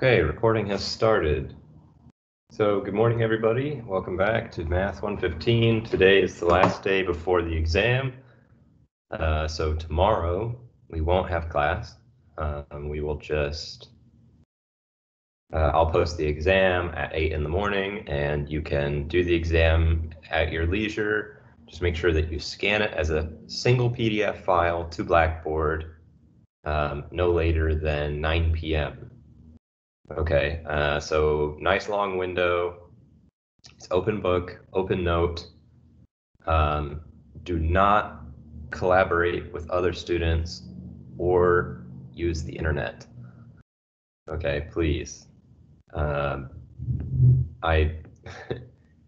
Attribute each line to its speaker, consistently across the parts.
Speaker 1: Okay, recording has started. So good morning, everybody. Welcome back to Math 115. Today is the last day before the exam. So tomorrow we won't have class. We will just, I'll post the exam at 8 in the morning and you can do the exam at your leisure. Just make sure that you scan it as a single PDF file to Blackboard no later than 9 p.m. Okay, so nice long window. It's open book, open note. Do not collaborate with other students or use the internet. Okay, please. I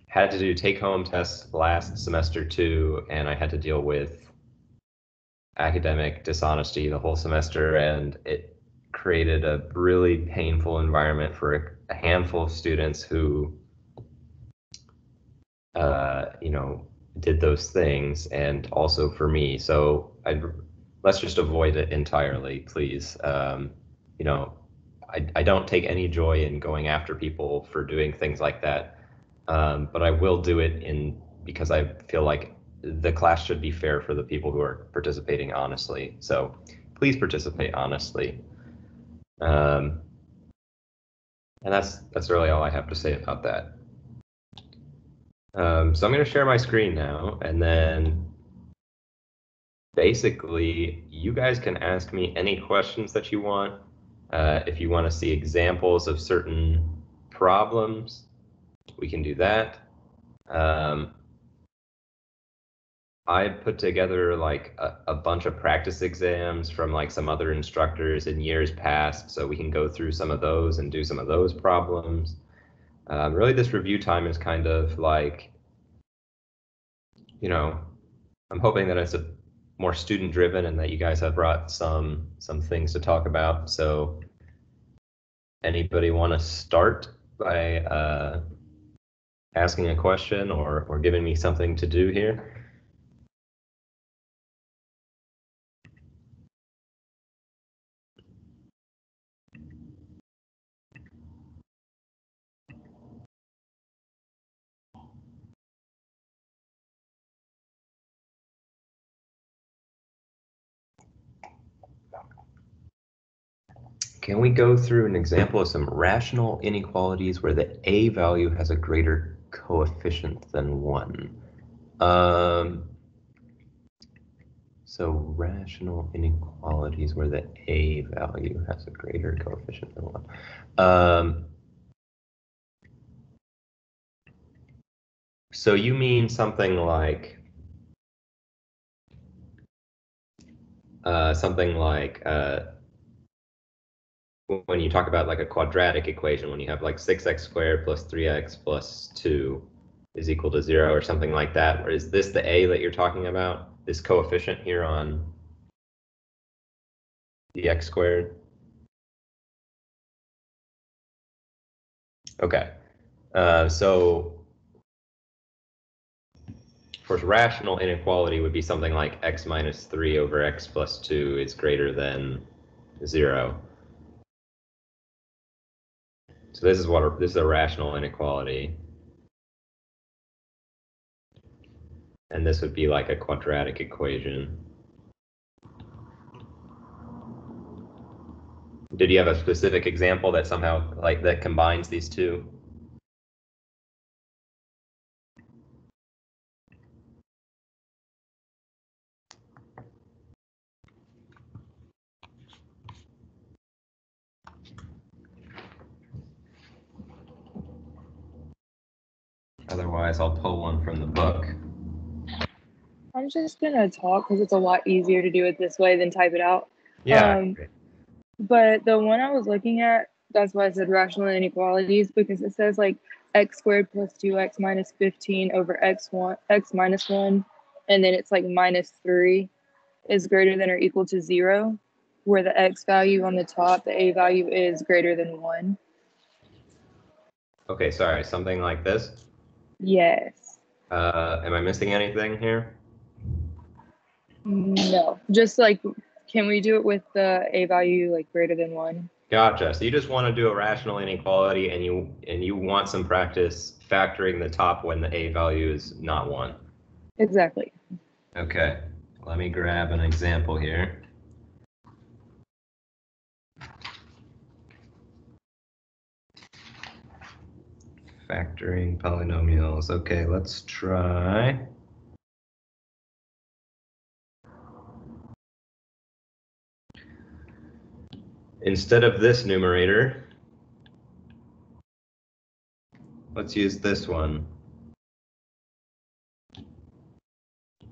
Speaker 1: had to do take-home tests last semester too, and I had to deal with academic dishonesty the whole semester, and it created a really painful environment for a handful of students who did those things, and also for me. So let's just avoid it entirely, please. I don't take any joy in going after people for doing things like that, but I will do it because I feel like the class should be fair for the people who are participating honestly. So please participate honestly. And that's really all I have to say about that. So I'm going to share my screen now, and then basically you guys can ask me any questions that you want. If you want to see examples of certain problems, we can do that. I put together like a bunch of practice exams from like some other instructors in years past, so we can go through some of those and do some of those problems. Really, this review time is kind of like, I'm hoping that it's more student driven and that you guys have brought some things to talk about. So anybody want to start by asking a question or giving me something to do here? Can we go through an example of some rational inequalities where the a value has a greater coefficient than 1? So rational inequalities where the a value has a greater coefficient than 1. So you mean something like when you talk about like a quadratic equation, when you have like 6x squared plus 3x plus 2 is equal to 0 or something like that, or is this the a that you're talking about, this coefficient here on the x squared? Okay, so of course rational inequality would be something like x minus 3 over x plus 2 is greater than 0. So this is a rational inequality. And this would be like a quadratic equation. Did you have a specific example that somehow that combines these two? Otherwise, I'll pull one from the book.
Speaker 2: I'm just going to talk because it's a lot easier to do it this way than type it out.
Speaker 1: Yeah.
Speaker 2: But the one I was looking at, that's why I said rational inequalities, because it says like x squared plus 2x minus 15 over x minus 1, and then it's like minus 3 is greater than or equal to 0, where the x value on the top, the a value, is greater than 1.
Speaker 1: Okay, sorry, something like this?
Speaker 2: Yes.
Speaker 1: Am I missing anything here?
Speaker 2: No, just like, can we do it with the a value like greater than 1?
Speaker 1: Gotcha. So you just want to do a rational inequality, and you want some practice factoring the top when the a value is not 1.
Speaker 2: Exactly.
Speaker 1: Okay. Let me grab an example here. Factoring polynomials. Okay, let's try. Instead of this numerator, let's use this one.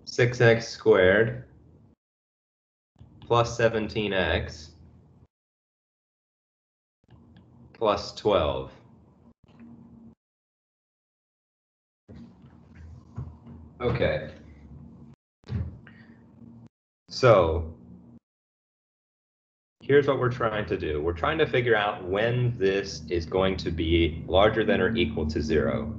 Speaker 1: 6x squared plus 17x plus 12. Okay. So here's what we're trying to do. We're trying to figure out when this is going to be larger than or equal to 0.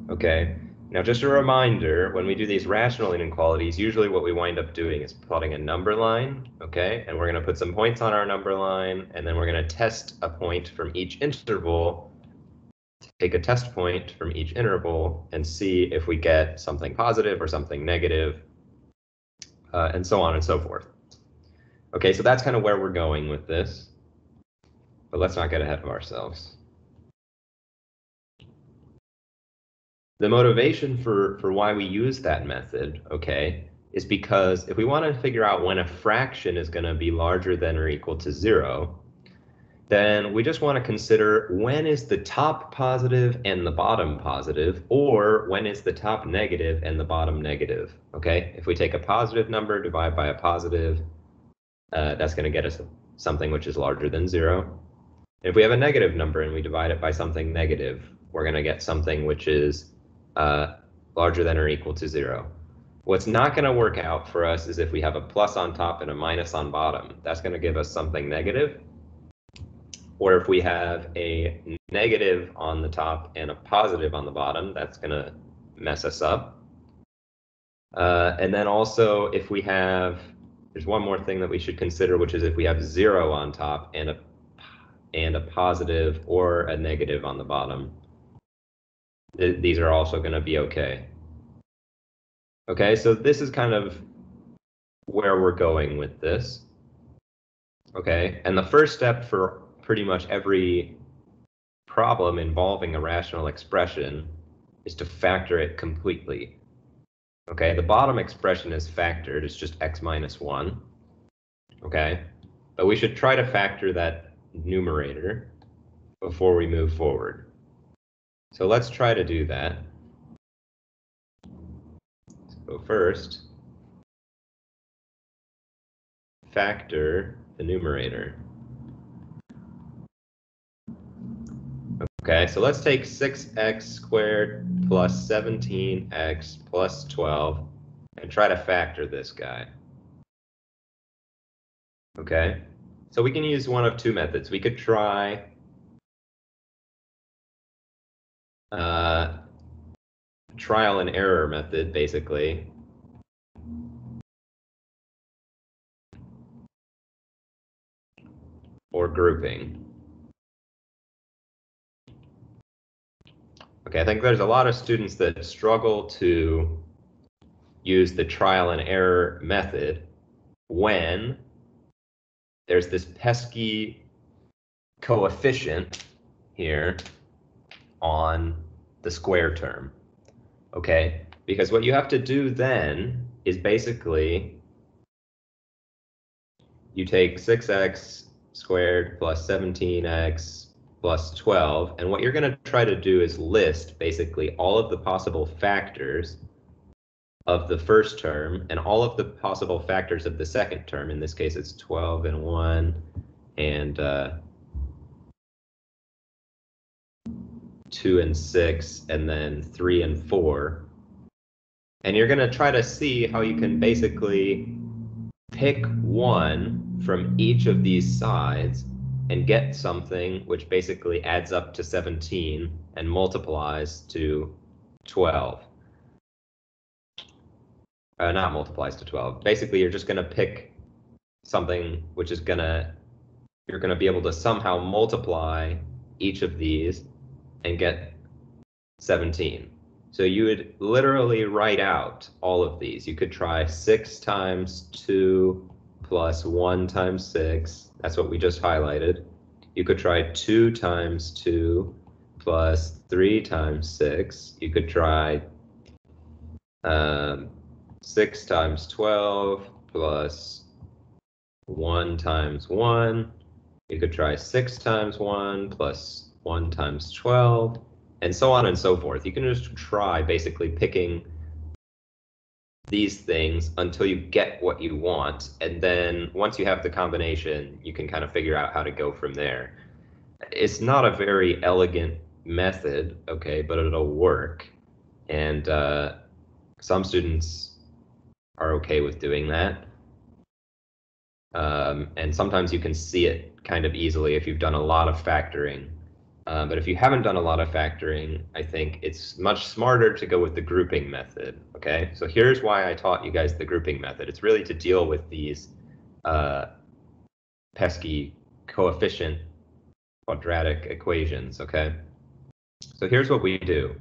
Speaker 1: Okay? Now, just a reminder, when we do these rational inequalities, usually what we wind up doing is plotting a number line, okay? And we're going to put some points on our number line, and then we're going to test a point from each interval, take a test point from each interval, and see if we get something positive or something negative, and so on and so forth. Okay, so that's kind of where we're going with this, but let's not get ahead of ourselves. The motivation for why we use that method, okay, is because if we want to figure out when a fraction is going to be larger than or equal to 0, then we just want to consider when is the top positive and the bottom positive, or when is the top negative and the bottom negative, okay? If we take a positive number, divide by a positive, that's going to get us something which is larger than 0. If we have a negative number and we divide it by something negative, we're going to get something which is larger than or equal to 0. What's not going to work out for us is if we have a plus on top and a minus on bottom. That's going to give us something negative. Or if we have a negative on the top and a positive on the bottom, that's going to mess us up. And then also if we have, there's one more thing that we should consider, which is if we have 0 on top and a positive or a negative on the bottom. These are also going to be okay. Okay, so this is kind of where we're going with this. Okay, and the first step for pretty much every problem involving a rational expression is to factor it completely. Okay, the bottom expression is factored, it's just x minus 1. Okay, but we should try to factor that numerator before we move forward. So let's try to do that. So first, factor the numerator. Okay, so let's take 6x squared plus 17x plus 12 and try to factor this guy. Okay, so we can use one of two methods. We could try trial and error method, basically. Or grouping. Okay, I think there's a lot of students that struggle to use the trial and error method when there's this pesky coefficient here on the square term. Okay, because what you have to do then is basically you take 6x squared plus 17x plus 12, and what you're going to try to do is list basically all of the possible factors of the first term and all of the possible factors of the second term. In this case, it's 12 and 1 and 2 and 6 and then 3 and 4. And you're going to try to see how you can basically pick one from each of these sides and get something which basically adds up to 17 and multiplies to 12. Not multiplies to 12. Basically, you're just going to pick something which is going to you're going to be able to somehow multiply each of these and get 17. So you would literally write out all of these. You could try 6 times 2 plus 1 times 6. That's what we just highlighted. You could try 2 times 2 plus 3 times 6. You could try 6 times 12 plus 1 times 1. You could try 6 times 1 plus 1 times 12, and so on and so forth. You can just try basically picking these things until you get what you want, and then once you have the combination, you can kind of figure out how to go from there. It's not a very elegant method, okay, but it'll work. And some students are okay with doing that. And sometimes you can see it kind of easily if you've done a lot of factoring. But if you haven't done a lot of factoring, I think it's much smarter to go with the grouping method, okay? So here's why I taught you guys the grouping method. It's really to deal with these pesky coefficient quadratic equations, okay? So here's what we do.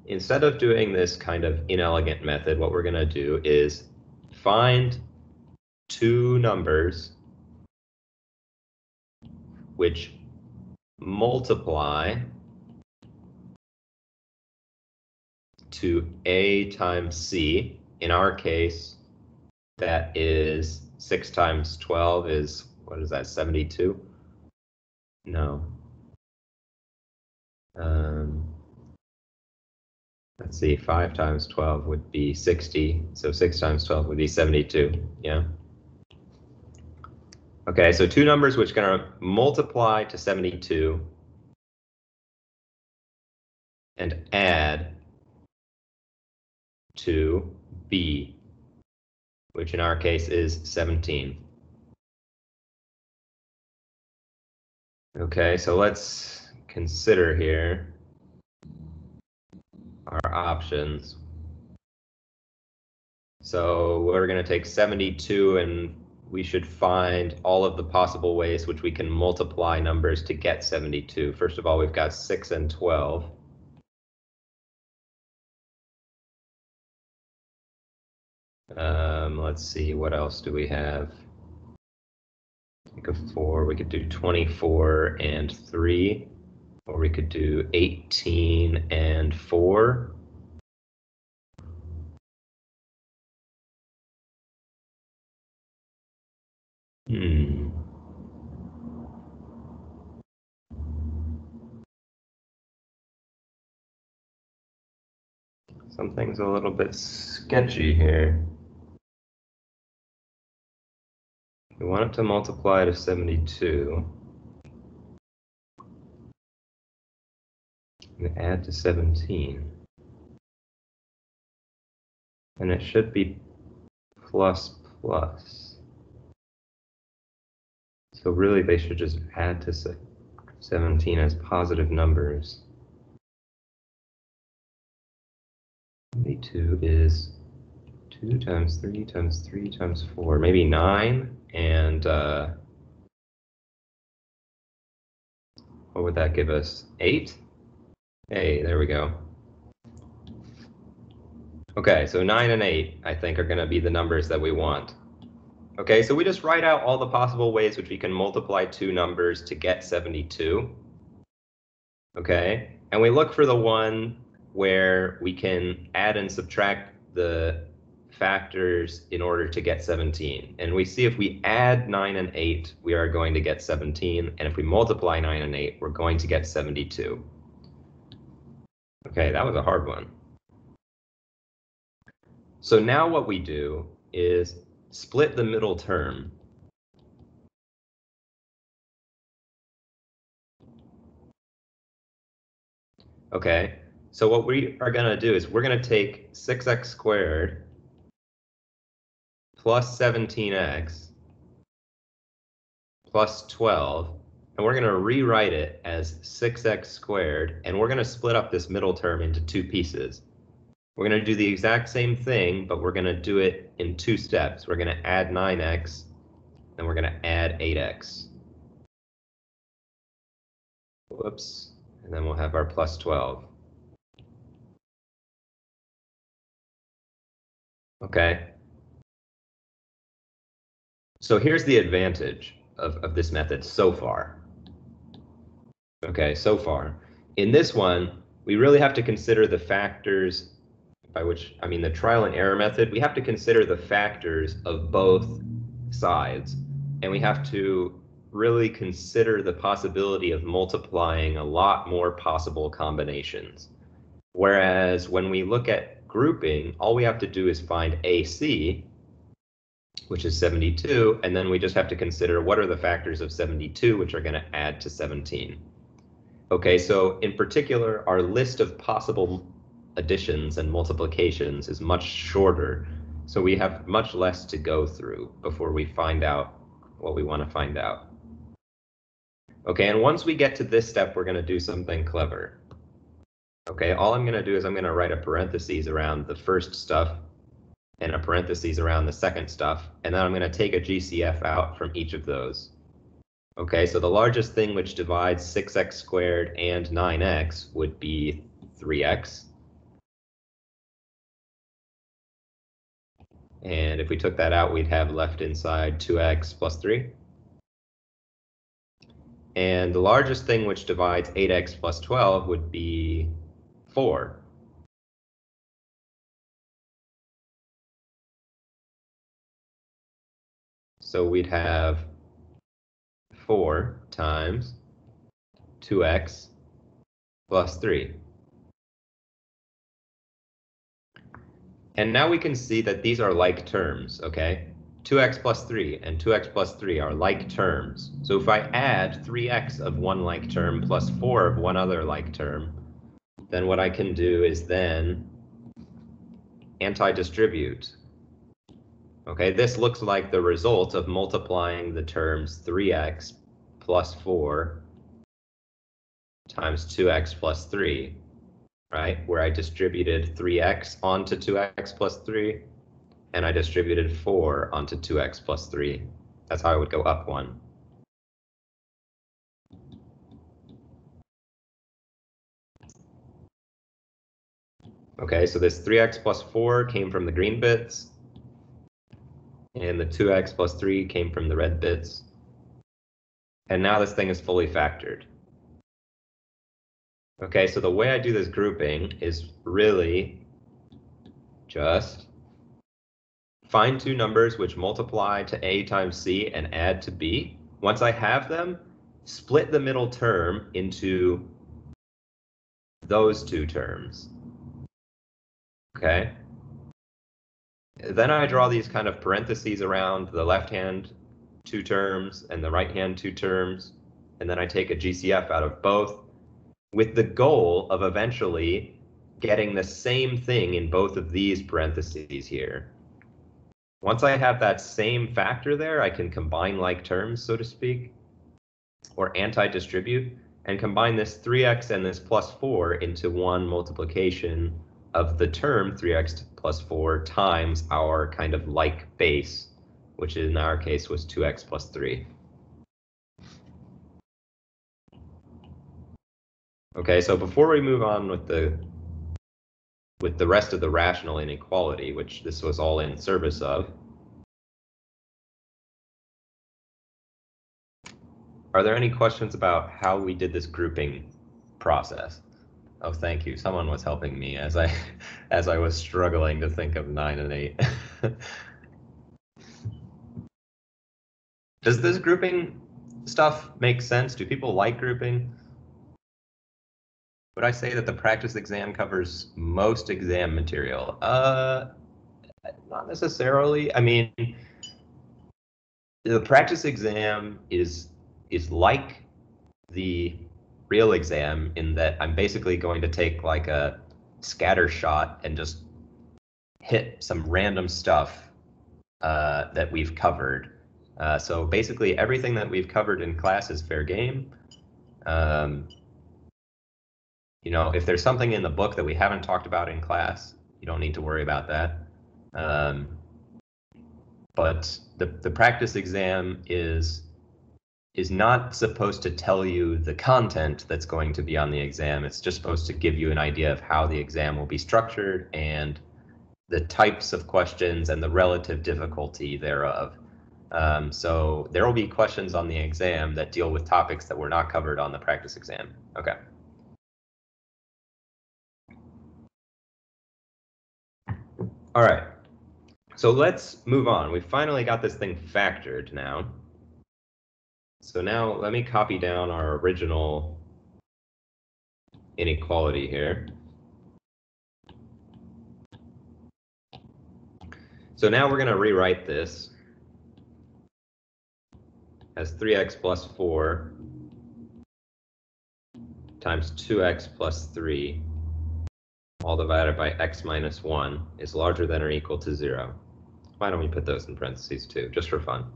Speaker 1: Instead of doing this kind of inelegant method, what we're going to do is find two numbers which multiply to a times c. In our case, that is 6 times 12 is, what is that, 72? No. Let's see, 5 times 12 would be 60, so 6 times 12 would be 72, yeah? Okay, so two numbers which are going to multiply to 72 and add to b, which in our case is 17. Okay, so let's consider here our options. So we're going to take 72 and we should find all of the possible ways which we can multiply numbers to get 72. First of all, we've got 6 and 12. Let's see, what else do we have? Think of 4, we could do 24 and 3, or we could do 18 and 4. Something's a little bit sketchy here. We want it to multiply to 72. And add to 17. And it should be plus plus. So really they should just add to 17 as positive numbers. 72 is 2 times 3 times 3 times 4, maybe 9, and what would that give us? 8? Hey, there we go. Okay, so 9 and 8, I think, are going to be the numbers that we want. Okay, so we just write out all the possible ways which we can multiply two numbers to get 72. Okay, and we look for the one where we can add and subtract the factors in order to get 17. And we see if we add 9 and 8, we are going to get 17. And if we multiply 9 and 8, we're going to get 72. Okay, that was a hard one. So now what we do is split the middle term. Okay, so what we are going to do is we're going to take 6x squared plus 17x plus 12, and we're going to rewrite it as 6x squared, and we're going to split up this middle term into two pieces. We're going to do the exact same thing, but we're going to do it in two steps. We're going to add 9x, and we're going to add 8x. Whoops. And then we'll have our plus 12. Okay. So here's the advantage of this method so far. Okay, so far. In this one, we really have to consider the factors, by which I mean the trial and error method. We have to consider the factors of both sides, and we have to really consider the possibility of multiplying a lot more possible combinations. Whereas when we look at grouping, all we have to do is find AC, which is 72, and then we just have to consider what are the factors of 72, which are going to add to 17. Okay, so in particular, our list of possible additions and multiplications is much shorter, so we have much less to go through before we find out what we want to find out. Okay, and once we get to this step, we're going to do something clever. Okay, all I'm going to do is I'm going to write a parentheses around the first stuff and a parentheses around the second stuff, and then I'm going to take a GCF out from each of those. Okay, so the largest thing which divides 6x squared and 9x would be 3x. And if we took that out, we'd have left inside 2x plus 3. And the largest thing which divides 8x plus 12 would be 4. So we'd have 4 times 2x plus 3. And now we can see that these are like terms, okay? 2x plus 3 and 2x plus 3 are like terms. So if I add 3x of one like term plus 4 of one other like term, then what I can do is then anti-distribute. Okay, this looks like the result of multiplying the terms 3x plus 4 times 2x plus 3, right? Where I distributed 3x onto 2x plus 3, and I distributed 4 onto 2x plus 3. That's how I would go up 1. Okay, so this 3x plus 4 came from the green bits, and the 2x plus 3 came from the red bits. And now this thing is fully factored. Okay, so the way I do this grouping is really just find two numbers which multiply to a times c and add to b. Once I have them, split the middle term into those two terms. Okay. Then I draw these kind of parentheses around the left-hand two terms and the right-hand two terms, and then I take a GCF out of both with the goal of eventually getting the same thing in both of these parentheses here. Once I have that same factor there, I can combine like terms, so to speak, or anti-distribute, and combine this 3x and this plus 4 into one multiplication of the term 3x plus 4 times our kind of like base, which in our case was 2x plus 3. Okay, so before we move on with the rest of the rational inequality, which this was all in service of, are there any questions about how we did this grouping process? Oh, thank you. Someone was helping me as I was struggling to think of 9 and 8. Does this grouping stuff make sense? Do people like grouping? Would I say that the practice exam covers most exam material? Not necessarily. I mean, the practice exam is like the real exam in that I'm basically going to take like a scatter shot and just hit some random stuff that we've covered. So basically everything that we've covered in class is fair game. You know, if there's something in the book that we haven't talked about in class, you don't need to worry about that. But the practice exam is is not supposed to tell you the content that's going to be on the exam. It's just supposed to give you an idea of how the exam will be structured and the types of questions and the relative difficulty thereof. So there will be questions on the exam that deal with topics that were not covered on the practice exam. Okay. All right. So let's move on. We finally got this thing factored now. So now let me copy down our original inequality here. So now we're going to rewrite this as 3x plus 4 times 2x plus 3 all divided by x minus 1 is larger than or equal to 0. Why don't we put those in parentheses too, just for fun?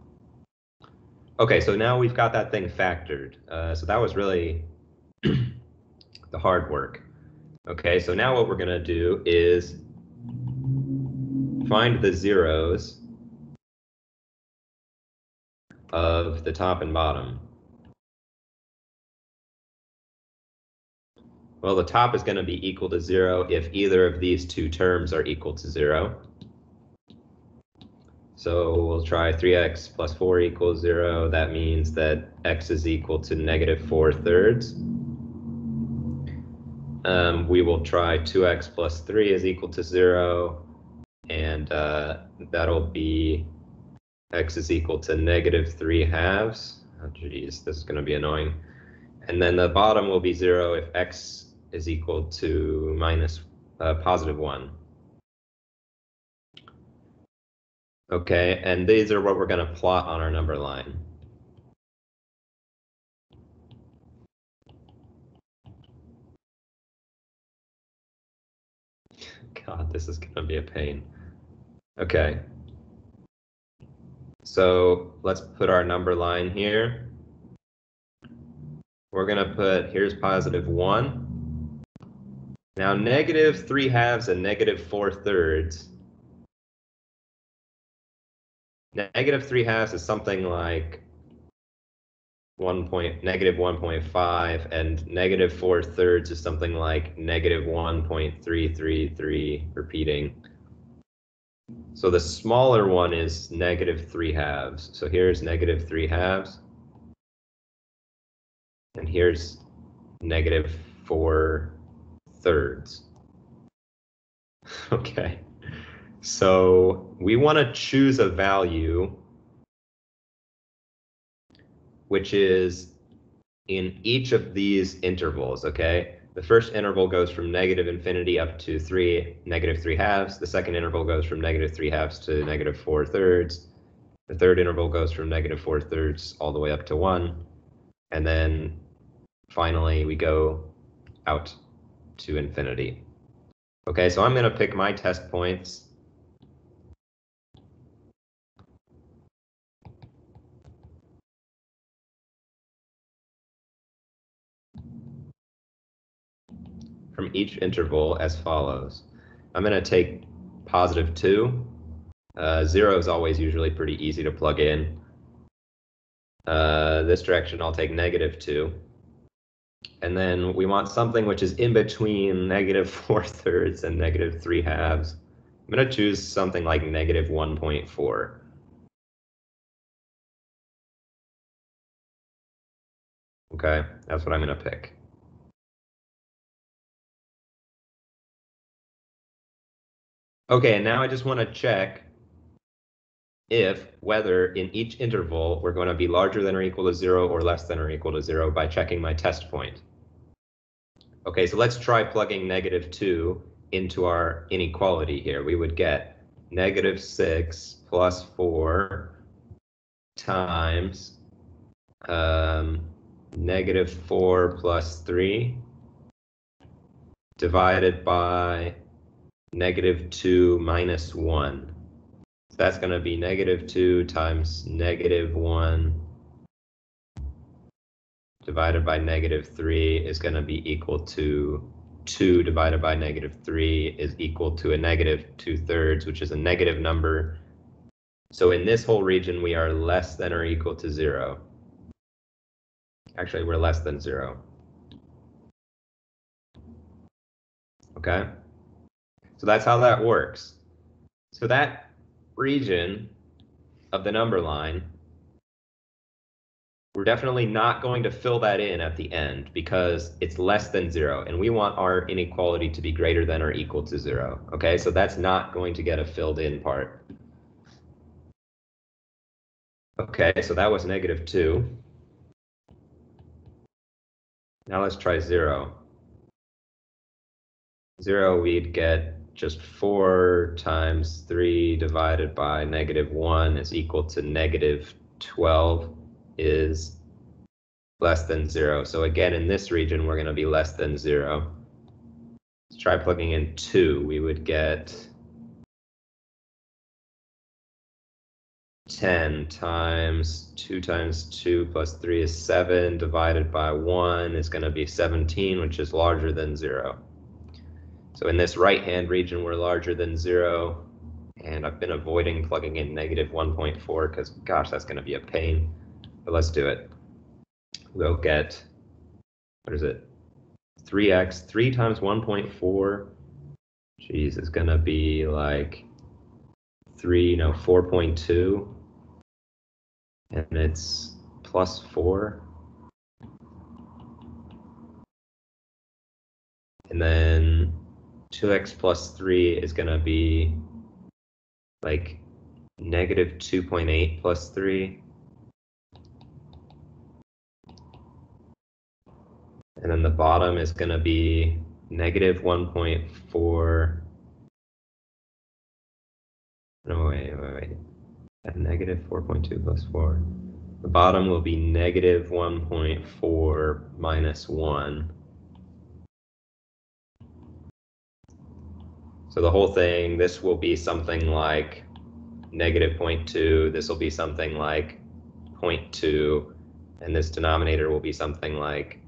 Speaker 1: Okay, so now we've got that thing factored. So that was really the hard work. Okay, so now what we're going to do is find the zeros of the top and bottom. Well, the top is going to be equal to 0 if either of these two terms are equal to 0. So we'll try 3x plus 4 equals 0. That means that x is equal to negative 4/3. We will try 2x plus 3 is equal to 0. And that'll be x is equal to negative 3/2. Oh, geez, this is going to be annoying. And then the bottom will be 0 if x is equal to positive 1. Okay, and these are what we're going to plot on our number line. God, this is going to be a pain. Okay. So let's put our number line here. We're going to put, here's positive 1. Now, negative 3/2 and negative 4/3. Negative 3/2 is something like negative 1.5, and negative 4/3 is something like negative 1.333 repeating. So the smaller one is negative 3/2. So here's negative 3/2. And here's negative 4/3. Okay. So we want to choose a value which is in each of these intervals, okay? The first interval goes from negative infinity up to negative 3/2. The second interval goes from negative 3/2 to negative 4/3. The third interval goes from negative 4/3 all the way up to 1. And then finally we go out to infinity. Okay, so I'm going to pick my test points. From each interval as follows. I'm going to take positive 2. 0 is always usually pretty easy to plug in. This direction I'll take negative 2. And then we want something which is in between negative 4/3 and negative 3/2. I'm going to choose something like negative 1.4. Okay, that's what I'm going to pick. Okay, and now I just want to check whether in each interval we're going to be larger than or equal to 0 or less than or equal to 0 by checking my test point. Okay, so let's try plugging negative 2 into our inequality here. We would get negative 6 plus 4 times negative 4 plus 3 divided by negative 2 minus 1. So that's going to be negative 2 times negative 1 divided by negative 3 is going to be equal to 2 divided by negative 3 is equal to a negative 2/3, which is a negative number. So in this whole region, we are less than or equal to 0. Actually, we're less than 0. Okay? So that's how that works. So that region of the number line, we're definitely not going to fill that in at the end because it's less than 0, and we want our inequality to be greater than or equal to 0. Okay, so that's not going to get a filled in part. Okay, so that was -2. Now let's try 0. 0, we'd get just 4 times 3 divided by -1 is equal to -12 is less than 0. So again, in this region, we're going to be less than 0. Let's try plugging in 2. We would get 10 times 2 times 2 plus 3 is 7 divided by 1 is going to be 17, which is larger than 0. So in this right-hand region, we're larger than 0. And I've been avoiding plugging in -1.4 because, gosh, that's going to be a pain. But let's do it. We'll get, what is it? 3x, 3 times 1.4. Geez, it's going to be like 4.2. And it's plus 4. And then 2x plus 3 is going to be like -2.8 plus 3. And then the bottom is going to be -1.4. No, wait. At -4.2 plus 4. The bottom will be -1.4 minus 1. So the whole thing, this will be something like -0.2. This will be something like 0.2. And this denominator will be something like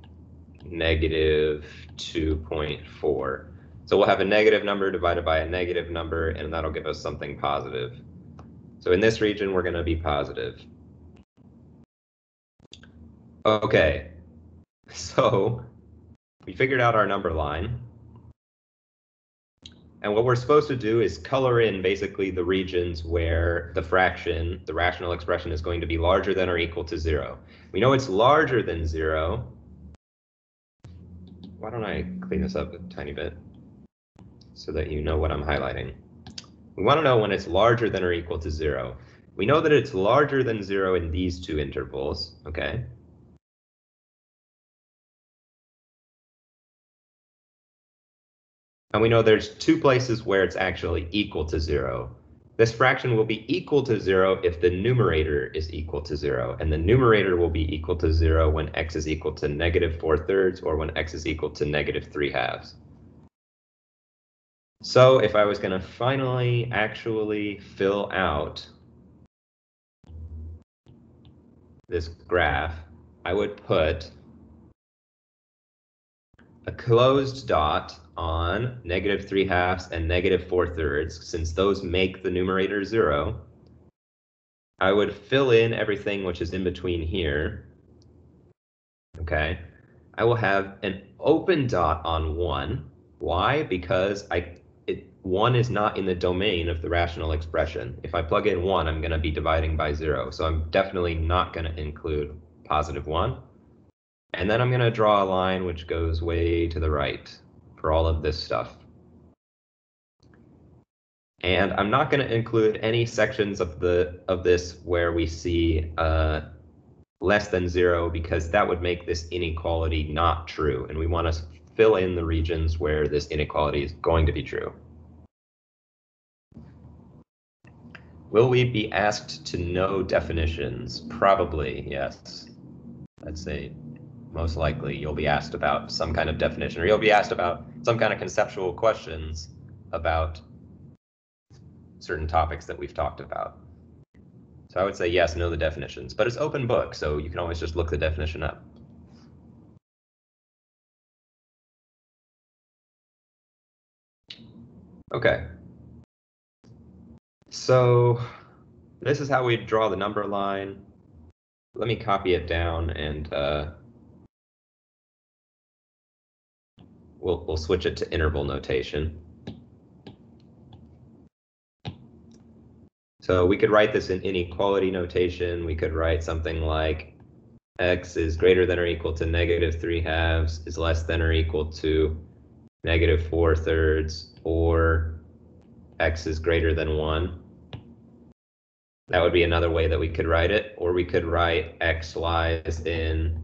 Speaker 1: -2.4. So we'll have a negative number divided by a negative number, and that'll give us something positive. So in this region, we're going to be positive. Okay, so we figured out our number line. And what we're supposed to do is color in basically the regions where the fraction, the rational expression, is going to be larger than or equal to 0. We know it's larger than 0. Why don't I clean this up a tiny bit so that you know what I'm highlighting? We want to know when it's larger than or equal to 0. We know that it's larger than 0 in these two intervals, okay? And we know there's two places where it's actually equal to 0. This fraction will be equal to 0 if the numerator is equal to 0. And the numerator will be equal to 0 when x is equal to -4/3 or when x is equal to -3/2. So if I was going to finally actually fill out this graph, I would put a closed dot on -3/2 and -4/3, since those make the numerator 0. I would fill in everything which is in between here. Okay. I will have an open dot on 1. Why? Because 1 is not in the domain of the rational expression. If I plug in 1, I'm going to be dividing by 0. So I'm definitely not going to include +1. And then I'm going to draw a line which goes way to the right for all of this stuff. And I'm not going to include any sections of this where we see less than 0, because that would make this inequality not true. And we want to fill in the regions where this inequality is going to be true. Will we be asked to know definitions? Probably, yes. I'd say most likely you'll be asked about some kind of definition, or you'll be asked about some kind of conceptual questions about certain topics that we've talked about. So I would say yes, know the definitions, but it's open book, so you can always just look the definition up. Okay. So this is how we draw the number line. Let me copy it down and we'll switch it to interval notation. So we could write this in inequality notation. We could write something like x is greater than or equal to -3/2 is less than or equal to -4/3, or x is greater than 1. That would be another way that we could write it. Or we could write x lies in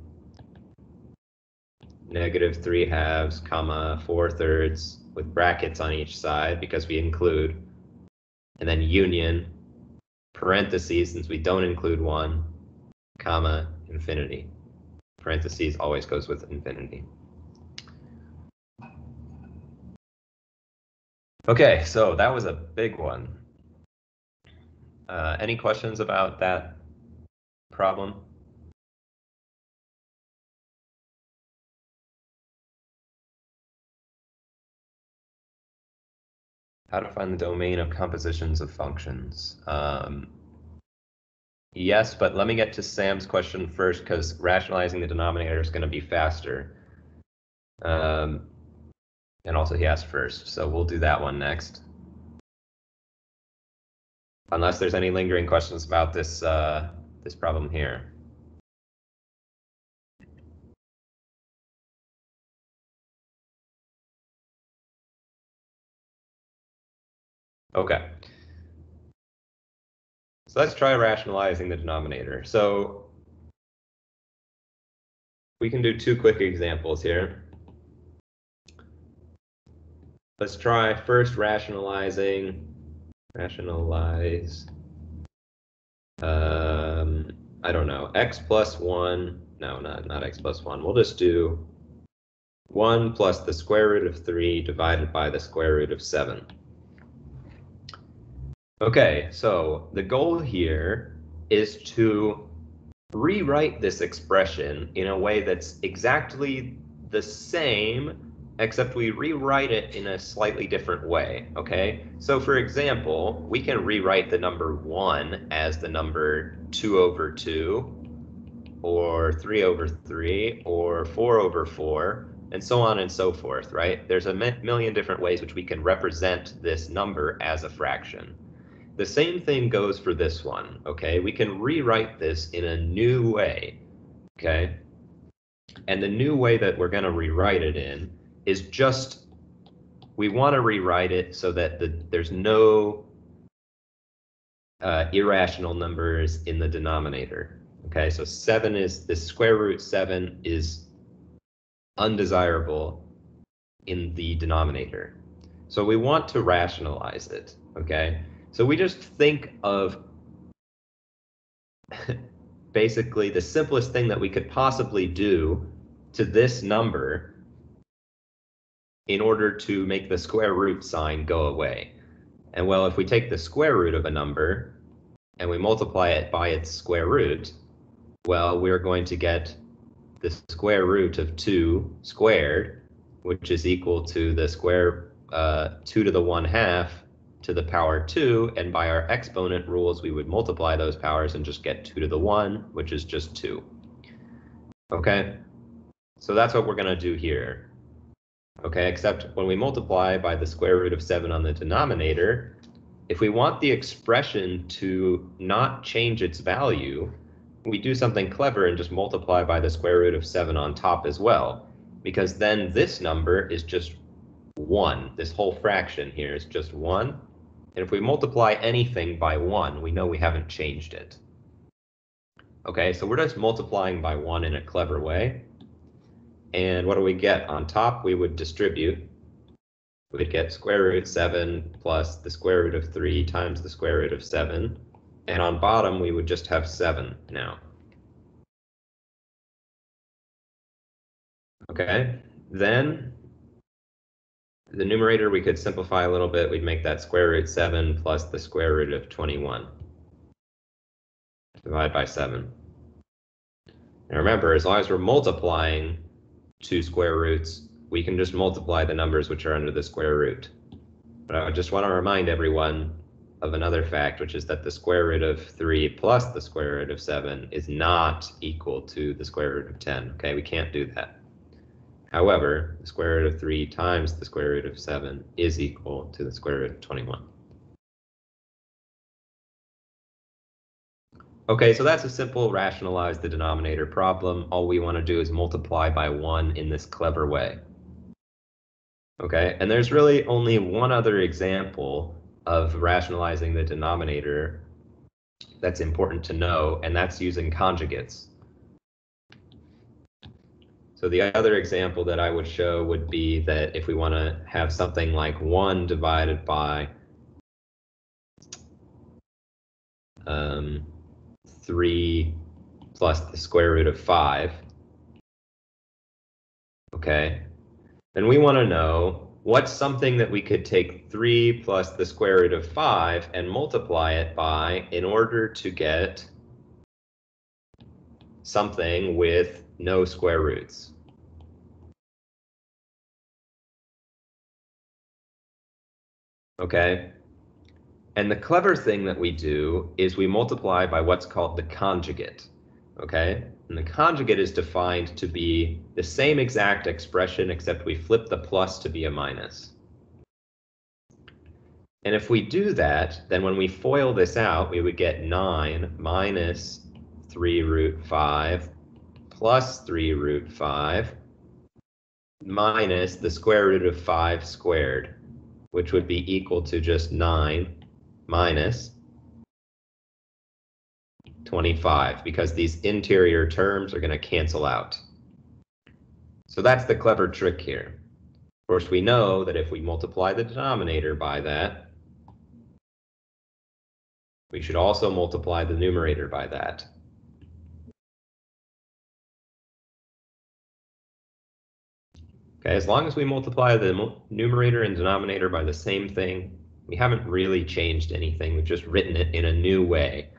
Speaker 1: -3/2, comma 4/3 with brackets on each side because we include, and then union parentheses, since we don't include 1, comma infinity. Parentheses always goes with infinity. Okay, so that was a big one. Any questions about that problem? How to find the domain of compositions of functions. Yes, but let me get to Sam's question first, because rationalizing the denominator is going to be faster. And also he asked first, so we'll do that one next. Unless there's any lingering questions about this this problem here. Okay. So let's try rationalizing the denominator. So we can do 2 quick examples here. Let's try first rationalize, I don't know, x plus 1, no, not x plus 1. We'll just do 1 plus the square root of 3 divided by the square root of 7. Okay, so the goal here is to rewrite this expression in a way that's exactly the same, except we rewrite it in a slightly different way, okay? So for example, we can rewrite the number 1 as the number 2/2, or 3/3, or 4/4, and so on and so forth, right? There's a million different ways which we can represent this number as a fraction. The same thing goes for this one, okay? We can rewrite this in a new way, okay? And the new way that we're going to rewrite it in is just, we want to rewrite it so that there's no irrational numbers in the denominator, okay? So 7 is, the square root 7 is undesirable in the denominator. So we want to rationalize it, okay? So we just think of basically the simplest thing that we could possibly do to this number in order to make the square root sign go away. And well, if we take the square root of a number and we multiply it by its square root, well, we're going to get the square root of 2 squared, which is equal to the square 2 to the 1/2 to the power 2, and by our exponent rules, we would multiply those powers and just get 2 to the 1, which is just 2. Okay, so that's what we're going to do here. Okay, except when we multiply by the square root of 7 on the denominator, if we want the expression to not change its value, we do something clever and just multiply by the square root of 7 on top as well, because then this number is just 1. This whole fraction here is just 1. And if we multiply anything by 1, we know we haven't changed it. Okay, so we're just multiplying by 1 in a clever way. And what do we get? On top, we would distribute. We'd get square root 7 plus the square root of 3 times the square root of 7. And on bottom, we would just have 7 now. Okay, then the numerator we could simplify a little bit. We'd make that square root 7 plus the square root of 21. Divide by 7. Now remember, as long as we're multiplying 2 square roots, we can just multiply the numbers which are under the square root. But I just want to remind everyone of another fact, which is that the square root of 3 plus the square root of 7 is not equal to the square root of 10. Okay, we can't do that. However, the square root of 3 times the square root of 7 is equal to the square root of 21. Okay, so that's a simple rationalize the denominator problem. All we want to do is multiply by 1 in this clever way. Okay, and there's really only one other example of rationalizing the denominator that's important to know, and that's using conjugates. So the other example that I would show would be that if we want to have something like 1 divided by 3 plus the square root of 5, okay, then we want to know what's something that we could take 3 plus the square root of 5 and multiply it by in order to get something with no square roots. Okay, and the clever thing that we do is we multiply by what's called the conjugate. Okay, and the conjugate is defined to be the same exact expression except we flip the plus to be a minus. And if we do that, then when we FOIL this out, we would get 9 minus 3 root 5 plus 3 root 5 minus the square root of 5 squared, which would be equal to just 9 minus 25, because these interior terms are going to cancel out. So that's the clever trick here. Of course, we know that if we multiply the denominator by that, we should also multiply the numerator by that. Okay, as long as we multiply the numerator and denominator by the same thing, we haven't really changed anything. We've just written it in a new way.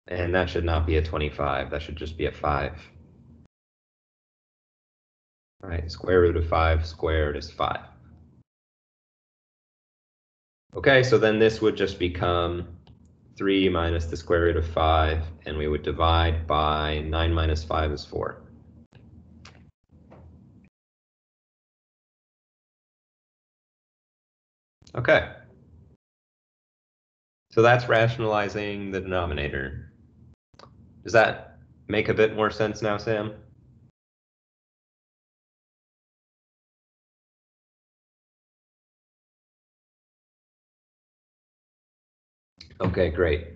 Speaker 1: And that should not be a 25. That should just be a 5. All right, square root of 5 squared is 5. Okay, so then this would just become 3 minus the square root of 5, and we would divide by 9 minus 5 is 4. Okay. So that's rationalizing the denominator. Does that make a bit more sense now, Sam? Okay, great.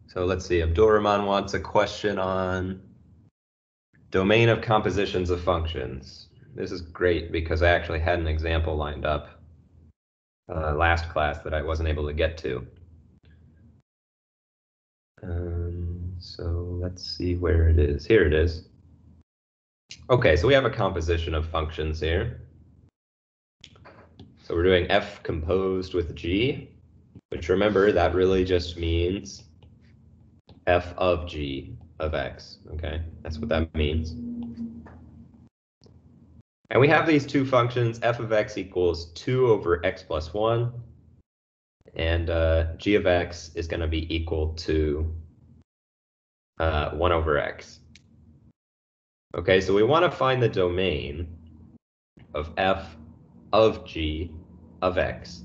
Speaker 1: So let's see, Abdul Rahman wants a question on domain of compositions of functions. This is great because I actually had an example lined up last class that I wasn't able to get to. So let's see where it is. Here it is. Okay, so we have a composition of functions here. So we're doing f composed with g, which remember that really just means f of g of x. Okay, that's what that means. And we have these two functions, f of x equals 2 over x plus 1, and g of x is going to be equal to 1 over x. Okay, so we want to find the domain of f of g of x.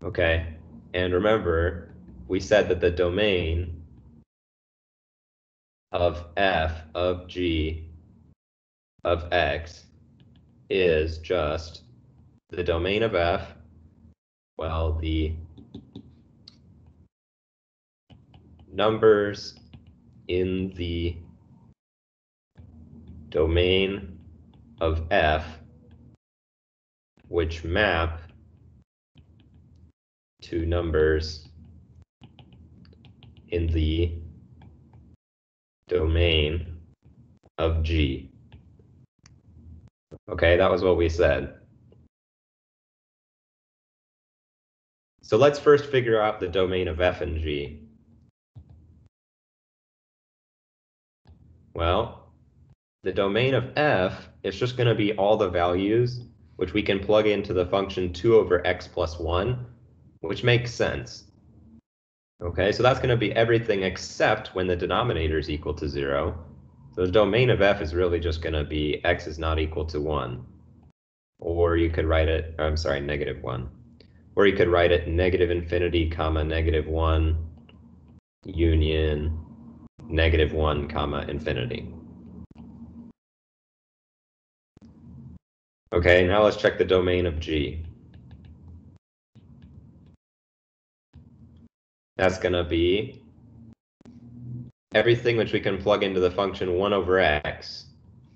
Speaker 1: Okay, and remember, we said that the domain of f of g of x is just the domain of f, well, the numbers in the domain of f which map to numbers in the domain of g. Okay, that was what we said. So let's first figure out the domain of f and g. Well, the domain of f is just going to be all the values which we can plug into the function 2 over x plus 1, which makes sense. Okay, so that's going to be everything except when the denominator is equal to 0. So the domain of f is really just going to be x is not equal to 1. Or you could write it, I'm sorry, -1. Or you could write it -infinity, comma, -1, union, -1, comma, infinity. Okay, now let's check the domain of G. That's going to be everything which we can plug into the function 1 over x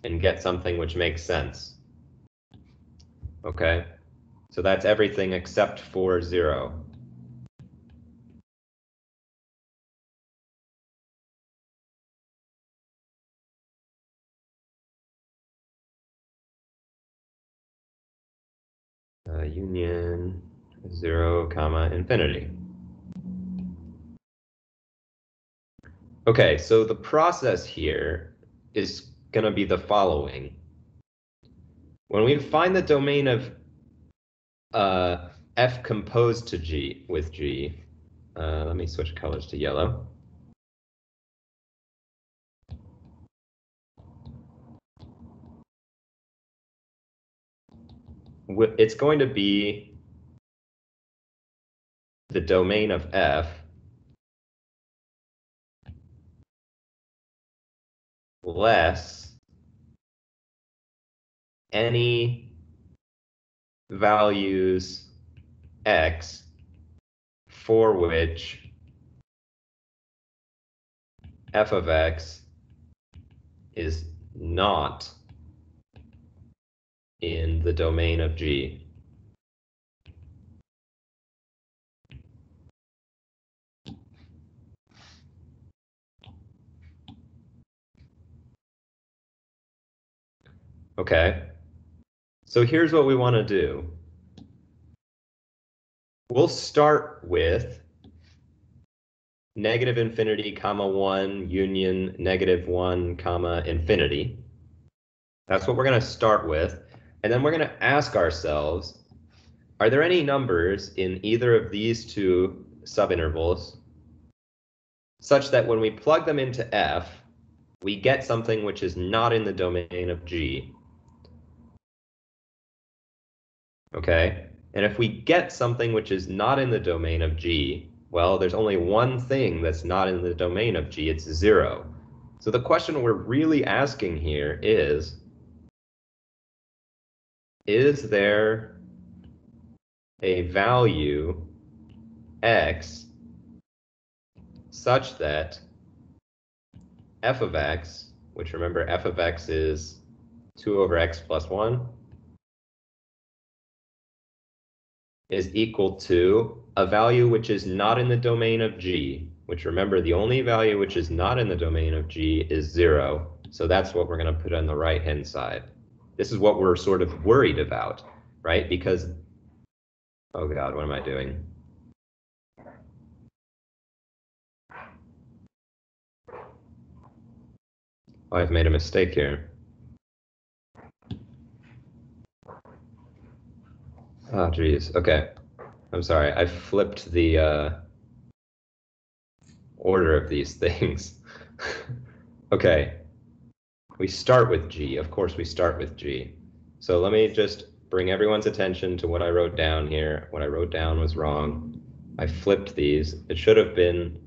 Speaker 1: and get something which makes sense. Okay, so that's everything except for 0. Union 0, comma, infinity. Okay, so the process here is going to be the following. When we find the domain of f composed to G with G, let me switch colors to yellow. It's going to be the domain of f less any values x for which f of x is not in the domain of G. Okay, so here's what we want to do. We'll start with -infinity, comma 1, union -1, comma infinity. That's what we're going to start with. And then we're going to ask ourselves, are there any numbers in either of these two subintervals such that when we plug them into f, we get something which is not in the domain of G? Okay, and if we get something which is not in the domain of G, well, there's only one thing that's not in the domain of G, it's 0. So the question we're really asking here is there a value x such that f of x, which remember f of x is 2 over x plus 1, is equal to a value which is not in the domain of G, which remember the only value which is not in the domain of G is 0. So that's what we're going to put on the right-hand side. This is what we're sort of worried about, right? Because, oh God, what am I doing? Oh, I've made a mistake here. Oh, geez. Okay. I'm sorry. I flipped the order of these things. Okay. We start with G. Of course, we start with G. So let me just bring everyone's attention to what I wrote down here. What I wrote down was wrong. I flipped these. It should have been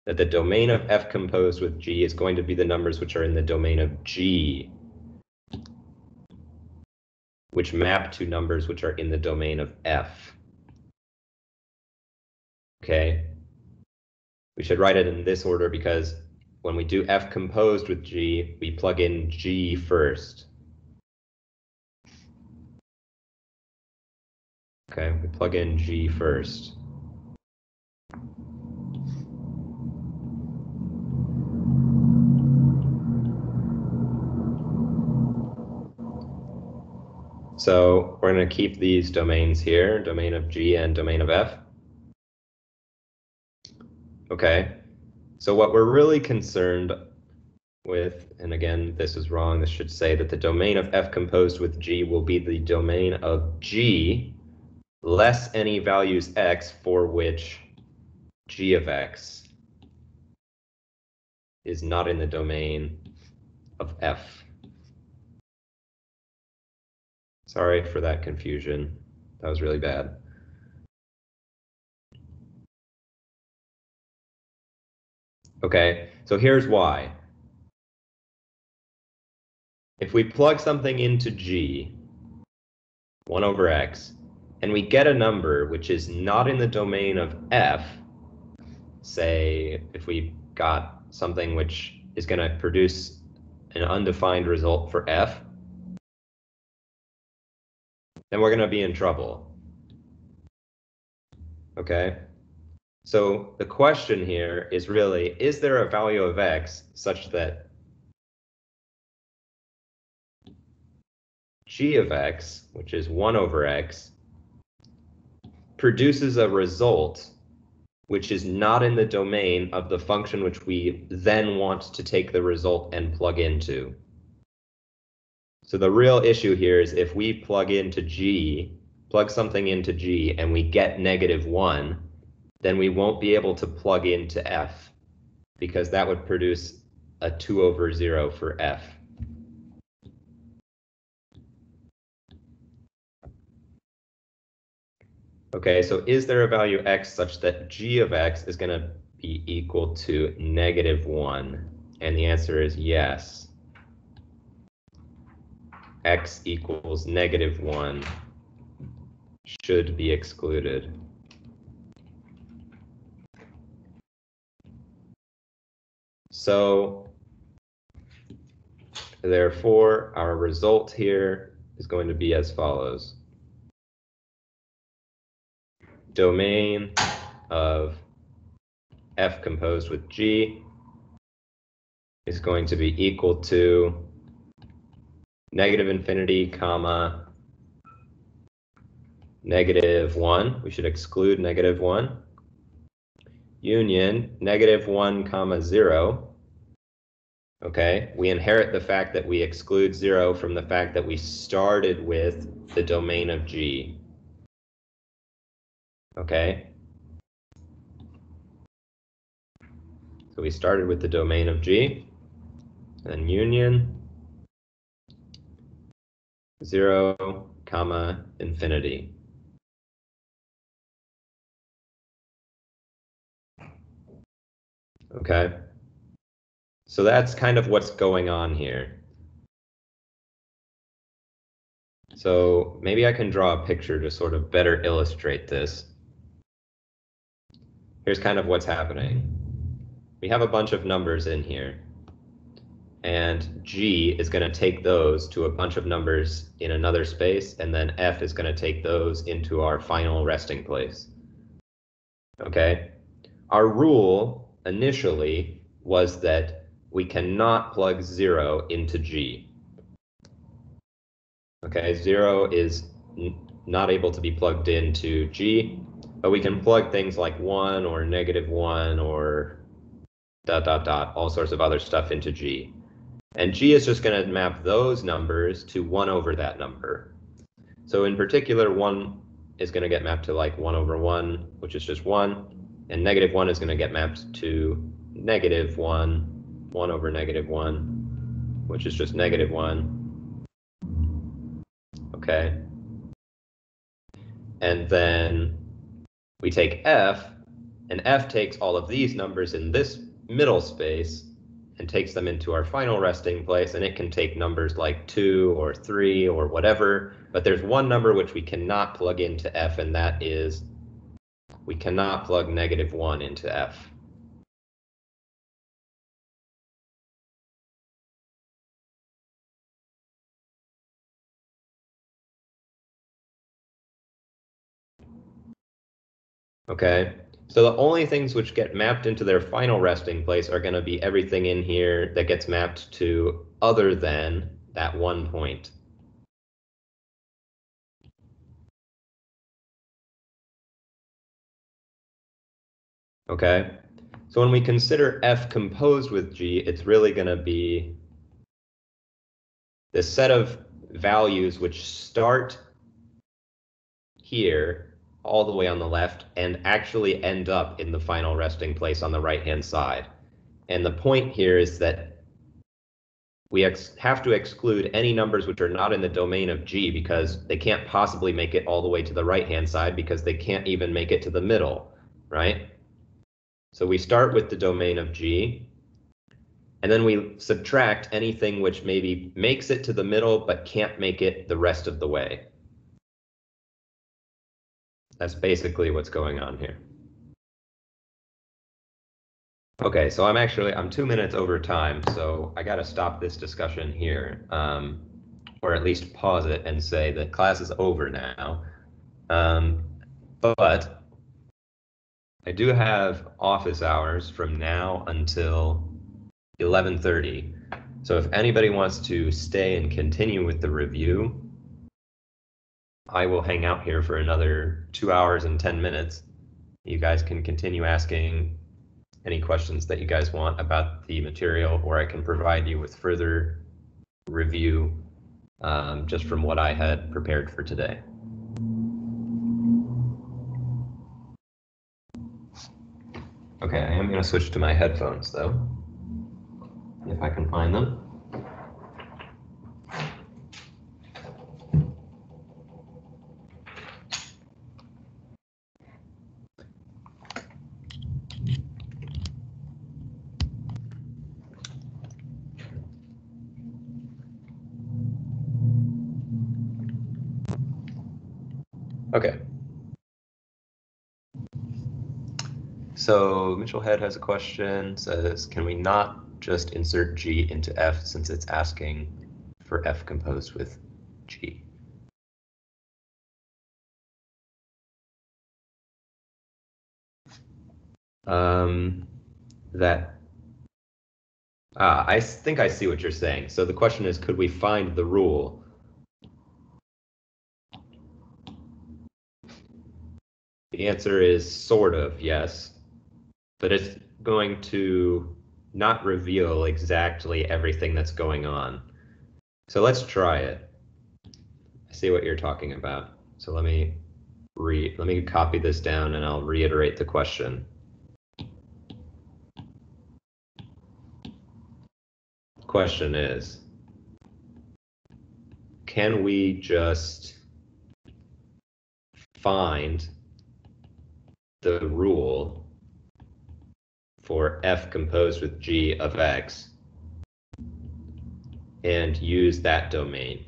Speaker 1: that the domain of f composed with G is going to be the numbers which are in the domain of G, which map to numbers which are in the domain of f. Okay? We should write it in this order because when we do f composed with G, we plug in G first. Okay, we plug in G first. So we're going to keep these domains here, domain of G and domain of f. Okay, so what we're really concerned with, and again, this is wrong, this should say that the domain of f composed with G will be the domain of G less any values x for which g of x is not in the domain of f. Sorry for that confusion. That was really bad. Okay, so here's why. If we plug something into g, 1 over x, and we get a number which is not in the domain of f, say if we got something which is going to produce an undefined result for f, then we're going to be in trouble. Okay? So the question here is really, is there a value of x such that g of x, which is 1 over x, produces a result which is not in the domain of the function which we then want to take the result and plug into? So the real issue here is if we plug something into g, and we get -1, then we won't be able to plug into f, because that would produce a 2 over 0 for f. Okay, so is there a value x such that g of x is going to be equal to -1? And the answer is yes. X equals -1 should be excluded. So therefore, our result here is going to be as follows. Domain of f composed with g is going to be equal to -∞, comma, -1. We should exclude -1. Union -1, comma, 0. Okay, we inherit the fact that we exclude 0 from the fact that we started with the domain of g. Okay, so we started with the domain of g, and union 0, comma, infinity. Okay, so that's kind of what's going on here. So maybe I can draw a picture to sort of better illustrate this. Here's kind of what's happening. We have a bunch of numbers in here, and g is going to take those to a bunch of numbers in another space, and then f is going to take those into our final resting place. Okay? Our rule initially was that we cannot plug 0 into g. Okay, 0 is not able to be plugged into g, but we can plug things like 1 or -1 or ... all sorts of other stuff into g. And g is just going to map those numbers to 1 over that number. So in particular, 1 is going to get mapped to like 1 over 1, which is just 1. And -1 is going to get mapped to -1, 1 over -1, which is just -1. Okay. And then we take f, and f takes all of these numbers in this middle space and takes them into our final resting place, and it can take numbers like 2 or 3 or whatever, but there's one number which we cannot plug into f, and that is we cannot plug -1 into f. Okay, so the only things which get mapped into their final resting place are going to be everything in here that gets mapped to other than that one point. Okay, so when we consider f composed with g, it's really going to be this set of values which start here all the way on the left and actually end up in the final resting place on the right-hand side. And the point here is that we have to exclude any numbers which are not in the domain of G because they can't possibly make it all the way to the right-hand side because they can't even make it to the middle, right? So we start with the domain of G, and then we subtract anything which maybe makes it to the middle but can't make it the rest of the way. That's basically what's going on here. Okay, so I'm 2 minutes over time, so I got to stop this discussion here, or at least pause it and say that class is over now. But I do have office hours from now until 11:30. So if anybody wants to stay and continue with the review, I will hang out here for another 2 hours and 10 minutes. You guys can continue asking any questions that you guys want about the material, or I can provide you with further review just from what I had prepared for today. Okay, I am going to switch to my headphones though, if I can find them. Okay. So Mitchell Head has a question, says, can we not just insert G into F since it's asking for F composed with G? I think I see what you're saying. So the question is, could we find the rule? The answer is sort of, yes, but it's going to not reveal exactly everything that's going on. So let's try it. I see what you're talking about. So let me copy this down and I'll reiterate the question. The question is, can we just find the rule for F composed with G of X and use that domain?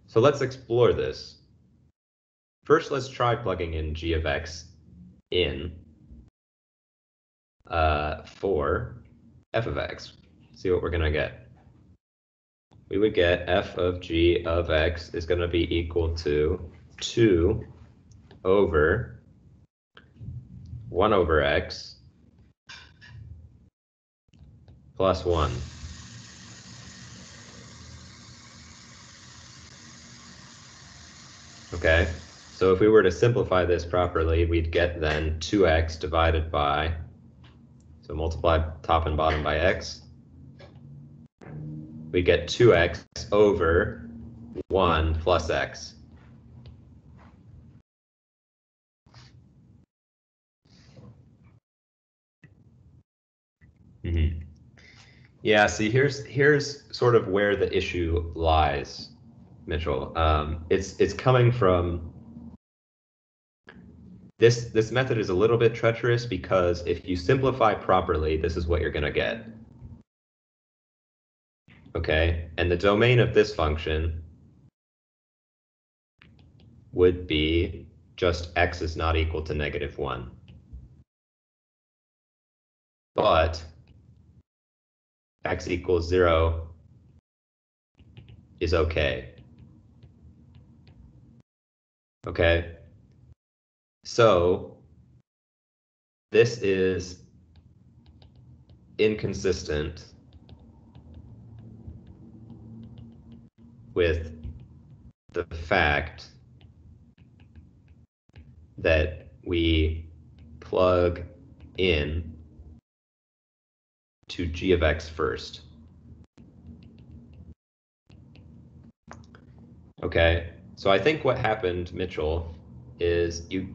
Speaker 1: So let's explore this. First, let's try plugging in G of X in for F of X. See what we're going to get. We would get F of G of X is going to be equal to 2 over 1 over X plus 1. Okay, so if we were to simplify this properly, we'd get then 2x divided by, so multiply top and bottom by x. We get 2x over 1 plus x. Yeah, see, here's sort of where the issue lies, Mitchell. It's coming from this method is a little bit treacherous because if you simplify properly, this is what you're going to get. Okay, and the domain of this function would be just x is not equal to -1. But x equals 0 is okay. Okay, so this is inconsistent with the fact that we plug in to g of x first. Okay, so I think what happened, Mitchell, is you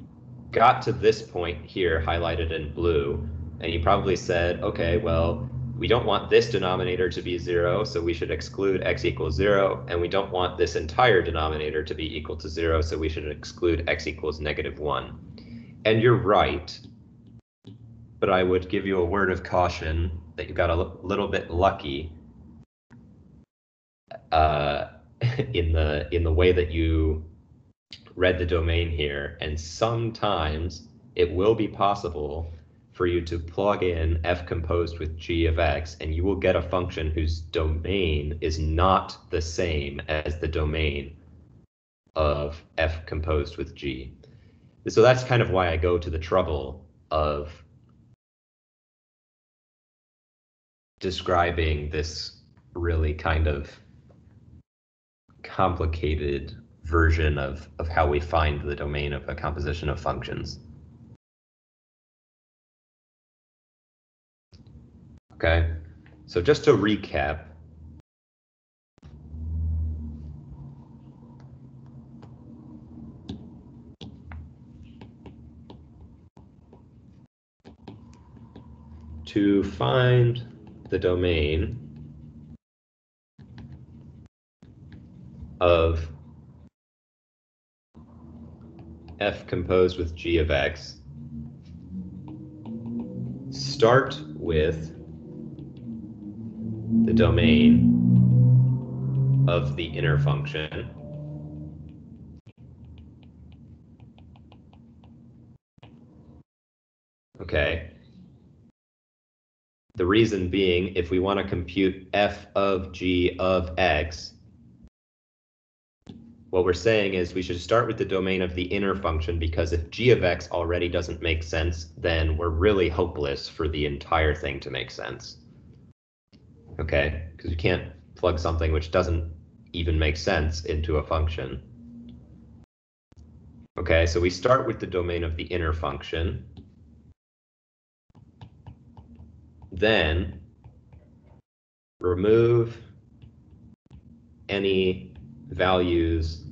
Speaker 1: got to this point here highlighted in blue, and you probably said, okay, well, we don't want this denominator to be 0, so we should exclude x equals 0, and we don't want this entire denominator to be equal to 0, so we should exclude x equals -1. And you're right, but I would give you a word of caution that you got a little bit lucky in the way that you read the domain here, and sometimes it will be possible for you to plug in f composed with g of x, and you will get a function whose domain is not the same as the domain of f composed with g. So that's kind of why I go to the trouble of describing this really kind of complicated version of how we find the domain of a composition of functions. Okay, so just to recap, to find the domain of f composed with g of x, start with the domain of the inner function. Okay. The reason being, if we want to compute f of g of x, what we're saying is we should start with the domain of the inner function, because if g of x already doesn't make sense, then we're really hopeless for the entire thing to make sense. Okay, because you can't plug something which doesn't even make sense into a function. Okay, so we start with the domain of the inner function. Then remove any values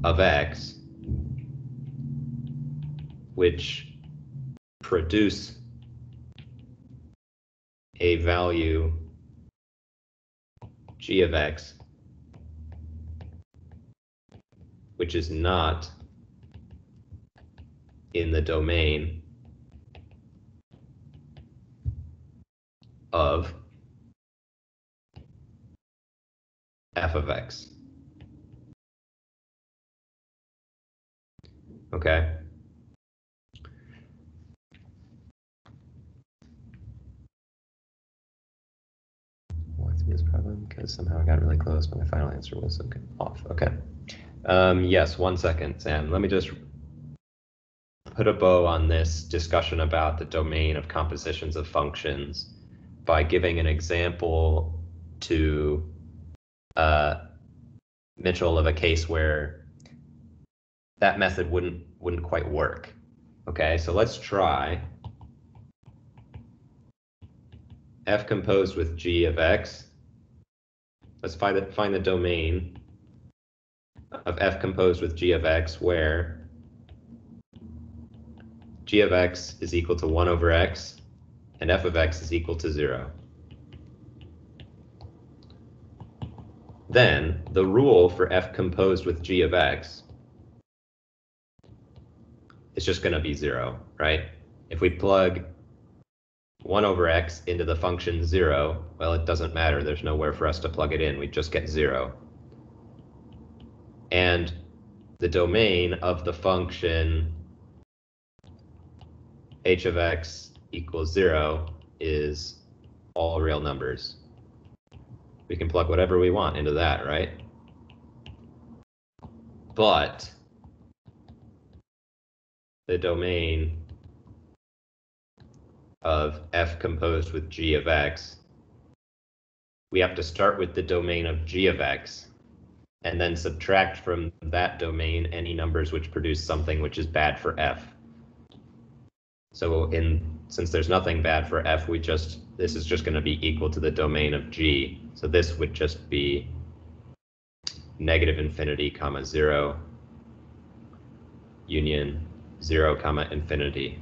Speaker 1: of x which produce a value g of x which is not in the domain of f of x. Okay. What's this problem? Because somehow I got really close, but my final answer was okay, off. Okay. Yes, 1 second, Sam. Let me just put a bow on this discussion about the domain of compositions of functions by giving an example to Mitchell of a case where that method wouldn't quite work. Okay, so let's try f composed with g of x. Let's find the domain of f composed with g of x where g of x is equal to 1 over x and f of x is equal to 0. Then the rule for f composed with g of x is just going to be 0, right? If we plug 1 over x into the function 0, well, it doesn't matter. There's nowhere for us to plug it in. We just get 0. And the domain of the function h of x equals 0 is all real numbers. We can plug whatever we want into that, right? But the domain of f composed with g of x, we have to start with the domain of g of x and then subtract from that domain any numbers which produce something which is bad for f. So since there's nothing bad for f, this is just going to be equal to the domain of g. So this would just be negative infinity comma 0 union 0 comma infinity.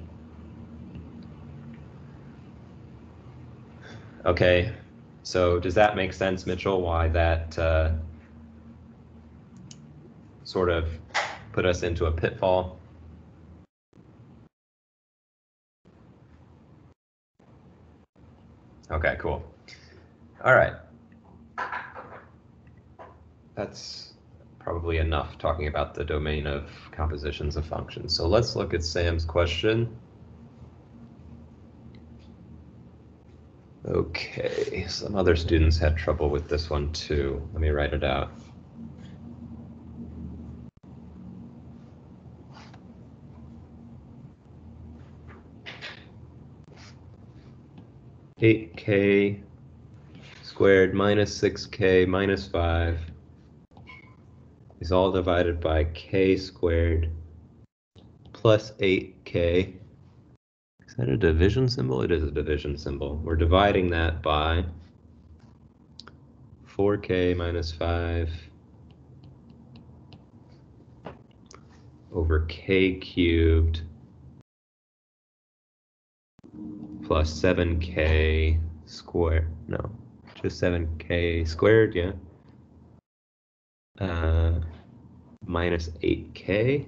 Speaker 1: Okay, so does that make sense, Mitchell, why that sort of put us into a pitfall? Okay, cool. All right. That's probably enough talking about the domain of compositions of functions. So let's look at Sam's question. Okay, some other students had trouble with this one too. Let me write it out. (8k squared minus 6k minus 5 is all divided by k squared plus 8k. Is that a division symbol? It is a division symbol. We're dividing that by 4k minus 5 over k cubed plus 7k squared. No, just 7k squared, yeah. Minus 8k.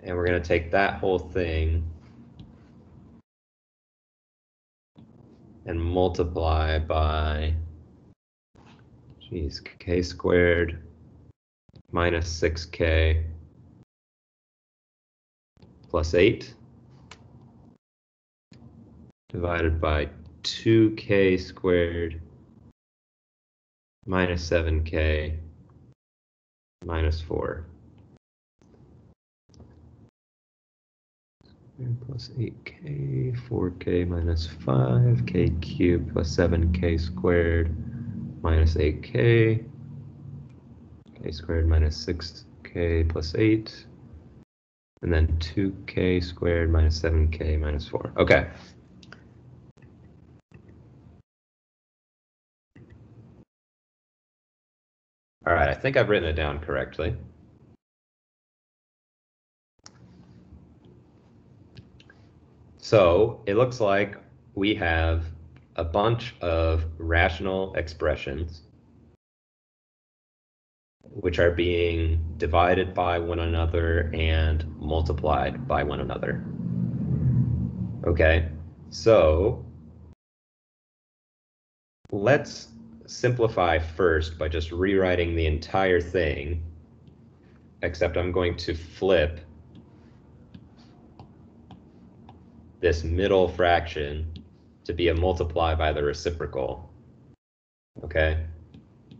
Speaker 1: And we're going to take that whole thing and multiply by, k squared minus 6k plus 8 divided by 2k squared minus 7k minus 4. Plus 8k, 4k minus 5, k cubed plus 7k squared minus 8k, k squared minus 6k plus 8, and then 2k squared minus 7k minus 4. Okay. All right, I think I've written it down correctly. So it looks like we have a bunch of rational expressions which are being divided by one another and multiplied by one another. Okay, so let's simplify first by just rewriting the entire thing, except I'm going to flip this middle fraction to be a multiply by the reciprocal. Okay,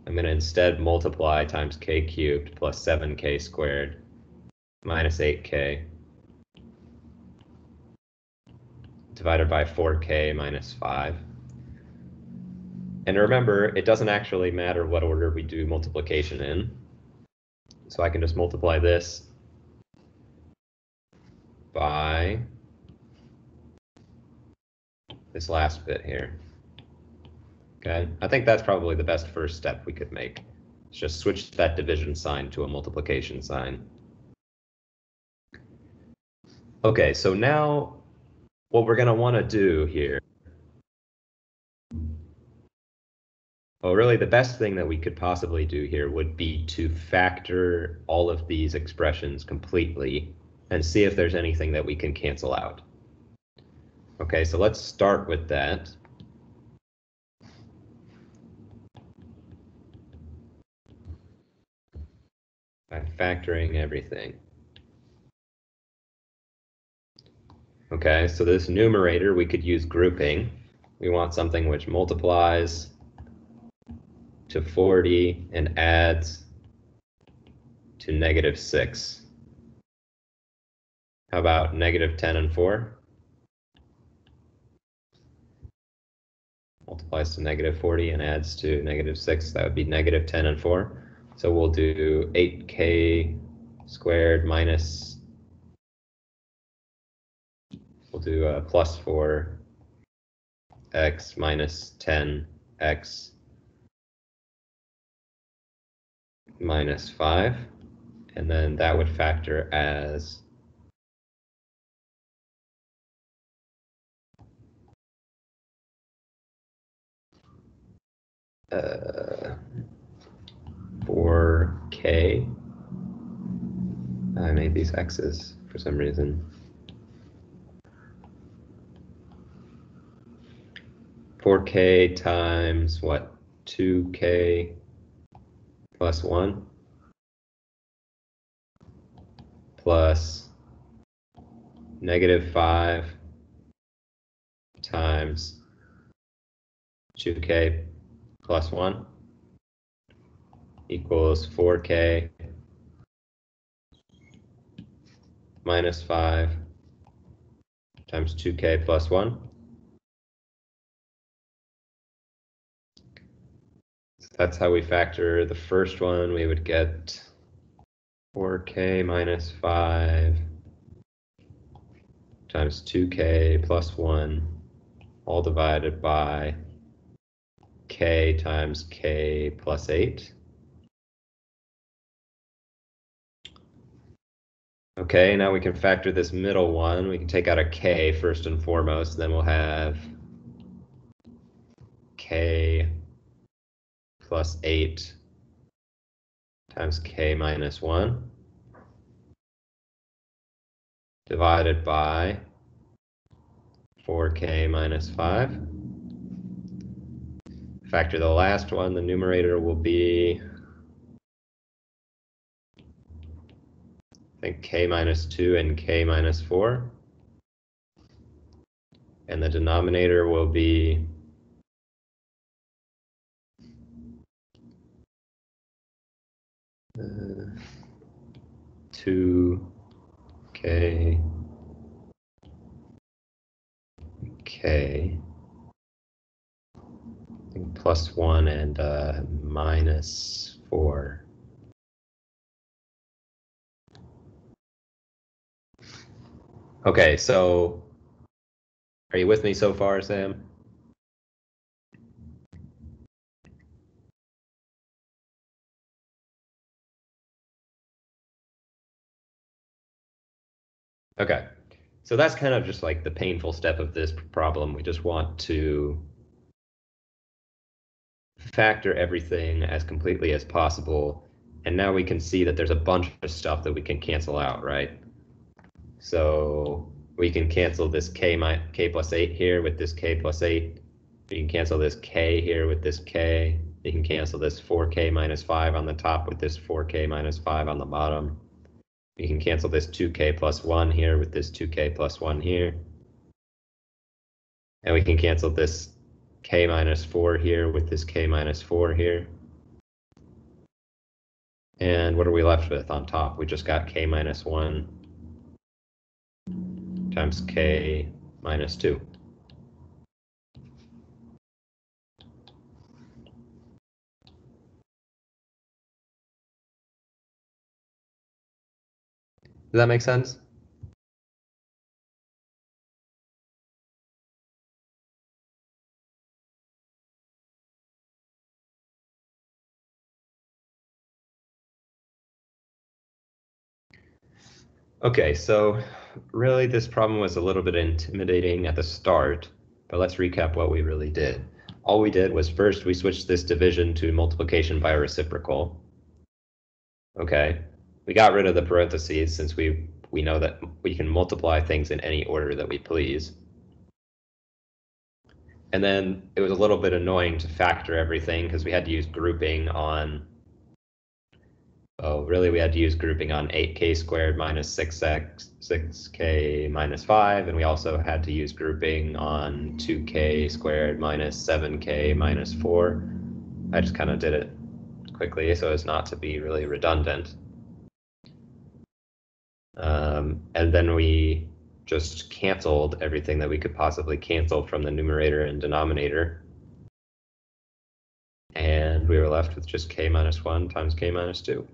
Speaker 1: I'm going to instead multiply times k cubed plus 7k squared minus 8k divided by 4k minus 5. And remember, it doesn't actually matter what order we do multiplication in. So I can just multiply this by this last bit here. Okay, I think that's probably the best first step we could make. It's just switch that division sign to a multiplication sign. Okay, so now what we're going to want to do here, well, really the best thing that we could possibly do here would be to factor all of these expressions completely and see if there's anything that we can cancel out. Okay, so let's start with that. By factoring everything. Okay, so this numerator, we could use grouping. We want something which multiplies to 40 and adds to negative 6. How about negative 10 and 4? Multiplies to negative 40 and adds to negative 6. That would be negative 10 and 4. So we'll do 8k squared minus, we'll do plus 4x minus 10 x minus 5, and then that would factor as 4k. I made these x's for some reason. 4k times what? 2k plus 1 plus negative 5 times 2k plus 1 equals 4k minus 5 times 2k plus 1. So that's how we factor the first one. We would get 4k minus 5 times 2k plus 1, all divided by k times k plus 8. Okay, now we can factor this middle one. We can take out a k first and foremost, then we'll have k plus 8 times k minus 1 divided by 4k minus 5. Factor the last one, the numerator will be, I think, k minus 2 and k minus 4. And the denominator will be 2k k plus 1 and minus 4. Okay, so are you with me so far, Sam? Okay, so that's kind of just like the painful step of this problem. We just want to factor everything as completely as possible. And now we can see that there's a bunch of stuff that we can cancel out, right? So we can cancel this k plus 8 here with this k plus 8. We can cancel this k here with this k. We can cancel this 4k minus 5 on the top with this 4k minus 5 on the bottom. We can cancel this 2k plus 1 here with this 2k plus 1 here. And we can cancel this k minus 4 here with this k minus 4 here. And what are we left with on top? We just got k minus 1 times k minus 2. Does that make sense? Okay, so really this problem was a little bit intimidating at the start, but let's recap what we really did. All we did was first we switched this division to multiplication by a reciprocal. Okay, we got rid of the parentheses since we know that we can multiply things in any order that we please. And then it was a little bit annoying to factor everything because we had to use grouping on, oh, really we had to use grouping on 8k squared minus 6k minus 5, and we also had to use grouping on 2k squared minus 7k minus 4. I just kind of did it quickly so as not to be really redundant. And then we just canceled everything that we could possibly cancel from the numerator and denominator. And we were left with just k minus 1 times k minus 2.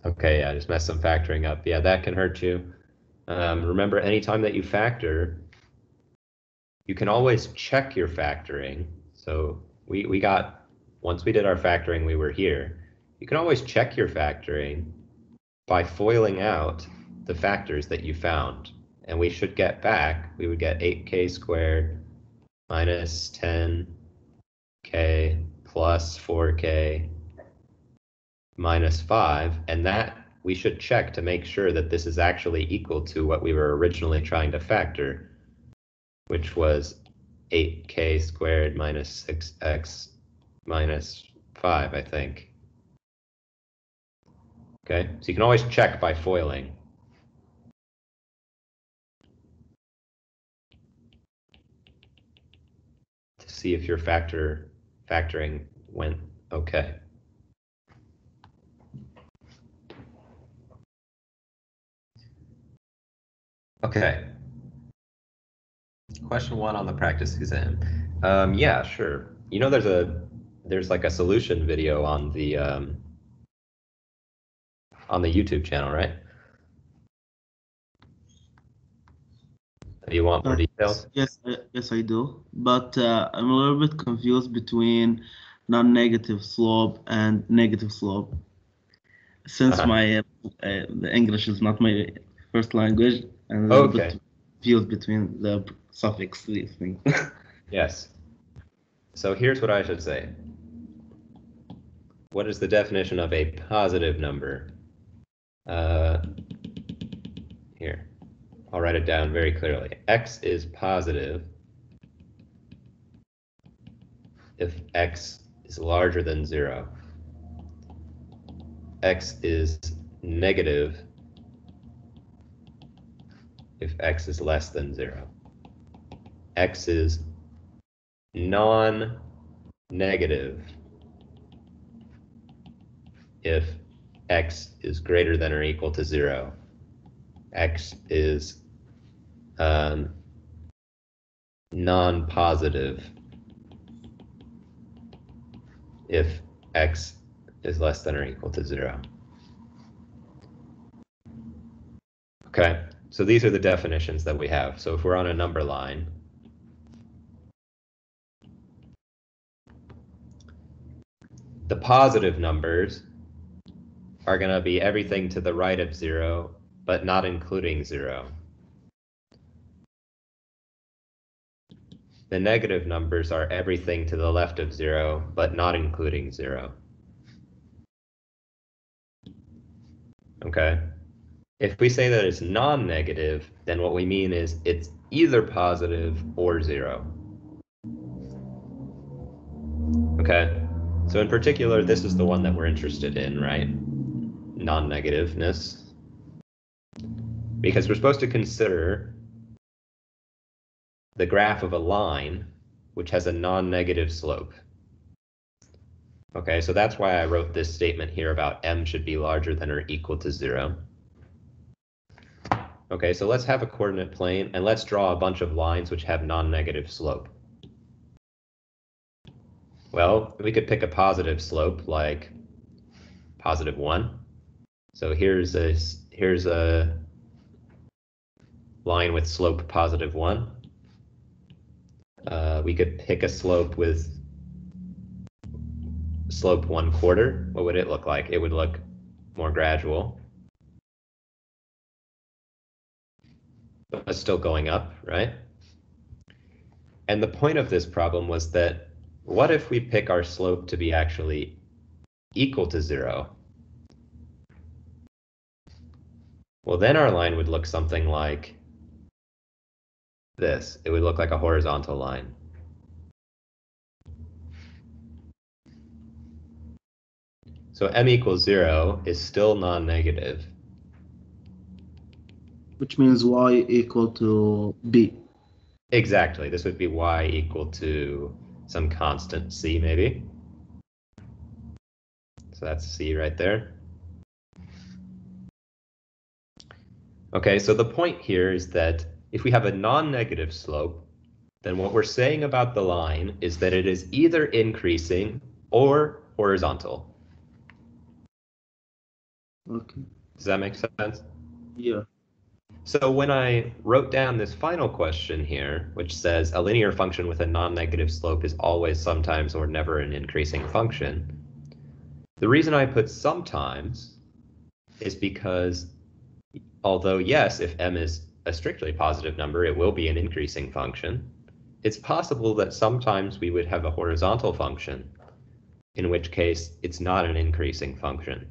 Speaker 1: Okay, yeah, I just messed some factoring up. Yeah, that can hurt you. Remember, anytime that you factor, you can always check your factoring. So we got, once we did our factoring, we were here. You can always check your factoring by FOILing out the factors that you found. And we should get back, we would get 8k squared minus 10k plus 4k minus 5, and that we should check to make sure that this is actually equal to what we were originally trying to factor, which was 8k squared minus 6x minus 5, I think. Okay, so you can always check by FOILing. To see if your factoring went okay. Okay. Question 1 on the practice exam. Yeah, sure. You know, there's like a solution video on the YouTube channel, right? Do you want more details?
Speaker 3: Yes, yes, I do. But I'm a little bit confused between non-negative slope and negative slope. Since my the English is not my first language, I'm a little bit confused between the suffix, these things.
Speaker 1: Yes. So here's what I should say. What is the definition of a positive number? Here, I'll write it down very clearly. X is positive if X is larger than 0. X is negative if X is less than 0. X is non-negative if X is greater than or equal to 0. X is non-positive if X is less than or equal to 0. Okay, so these are the definitions that we have. So if we're on a number line, the positive numbers are going to be everything to the right of 0, but not including 0. The negative numbers are everything to the left of 0, but not including 0. Okay? If we say that it's non-negative, then what we mean is it's either positive or 0. Okay? So in particular, this is the one that we're interested in, right? Non-negativeness. Because we're supposed to consider the graph of a line which has a non-negative slope. Okay, so that's why I wrote this statement here about m should be larger than or equal to 0. Okay, so let's have a coordinate plane and let's draw a bunch of lines which have non-negative slope. Well, we could pick a positive slope like positive 1. So here's a line with slope positive 1. We could pick a slope with slope 1/4. What would it look like? It would look more gradual, but still going up, right? And the point of this problem was that what if we pick our slope to be actually equal to 0? Well, then our line would look something like this. It would look like a horizontal line. So m equals 0 is still non-negative.
Speaker 3: Which means y equal to b.
Speaker 1: Exactly. This would be y equal to some constant c, maybe. So that's c right there. Okay, so the point here is that if we have a non-negative slope, then what we're saying about the line is that it is either increasing or horizontal.
Speaker 3: Okay.
Speaker 1: Does that make sense?
Speaker 3: Yeah.
Speaker 1: So when I wrote down this final question here, which says a linear function with a non-negative slope is always, sometimes, or never an increasing function, the reason I put sometimes is because although, yes, if m is a strictly positive number, it will be an increasing function, it's possible that sometimes we would have a horizontal function, in which case it's not an increasing function.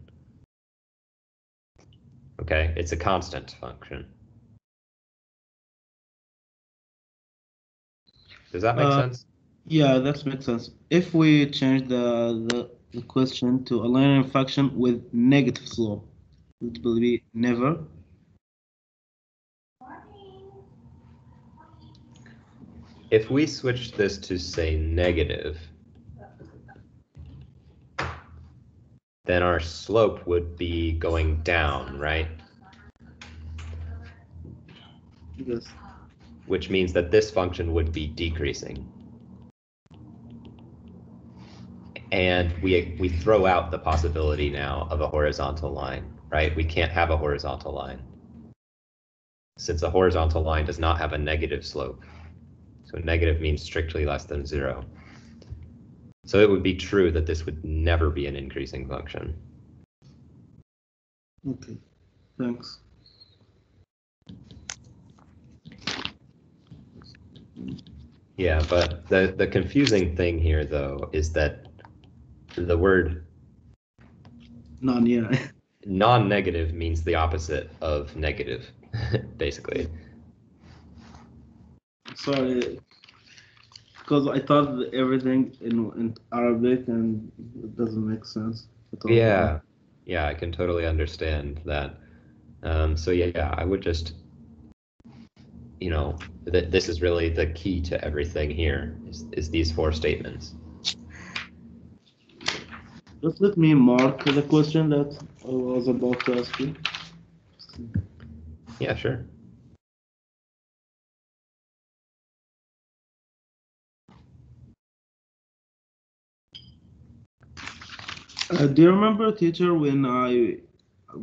Speaker 1: Okay, it's a constant function. Does that make sense?
Speaker 3: Yeah, that makes sense. If we change the question to a linear function with negative slope, it will be never.
Speaker 1: If we switch this to, say, negative, then our slope would be going down, right?
Speaker 3: Yes.
Speaker 1: Which means that this function would be decreasing. And we throw out the possibility now of a horizontal line, right? We can't have a horizontal line, since a horizontal line does not have a negative slope. So negative means strictly less than 0. So it would be true that this would never be an increasing function.
Speaker 3: Okay, thanks.
Speaker 1: Yeah, but the confusing thing here, though, is that the word
Speaker 3: Yeah.
Speaker 1: non-negative means the opposite of negative, basically.
Speaker 3: Sorry, because I thought that everything in Arabic and it doesn't make sense at all.
Speaker 1: Yeah, I can totally understand that. So yeah, I would just, this is really the key to everything here, is these 4 statements.
Speaker 3: Just let me mark the question that I was about to ask you.
Speaker 1: Yeah, sure.
Speaker 3: Do you remember, teacher, when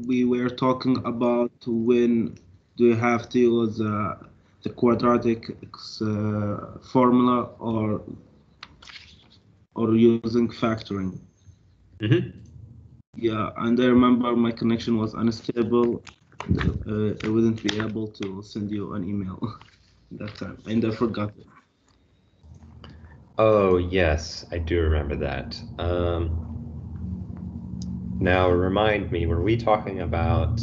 Speaker 3: we were talking about when do you have to use the quadratic formula or using factoring?
Speaker 1: Mm-hmm.
Speaker 3: Yeah, and I remember my connection was unstable. I wouldn't be able to send you an email that time, and I forgot it.
Speaker 1: Oh, yes, I do remember that. Now remind me, were we talking about...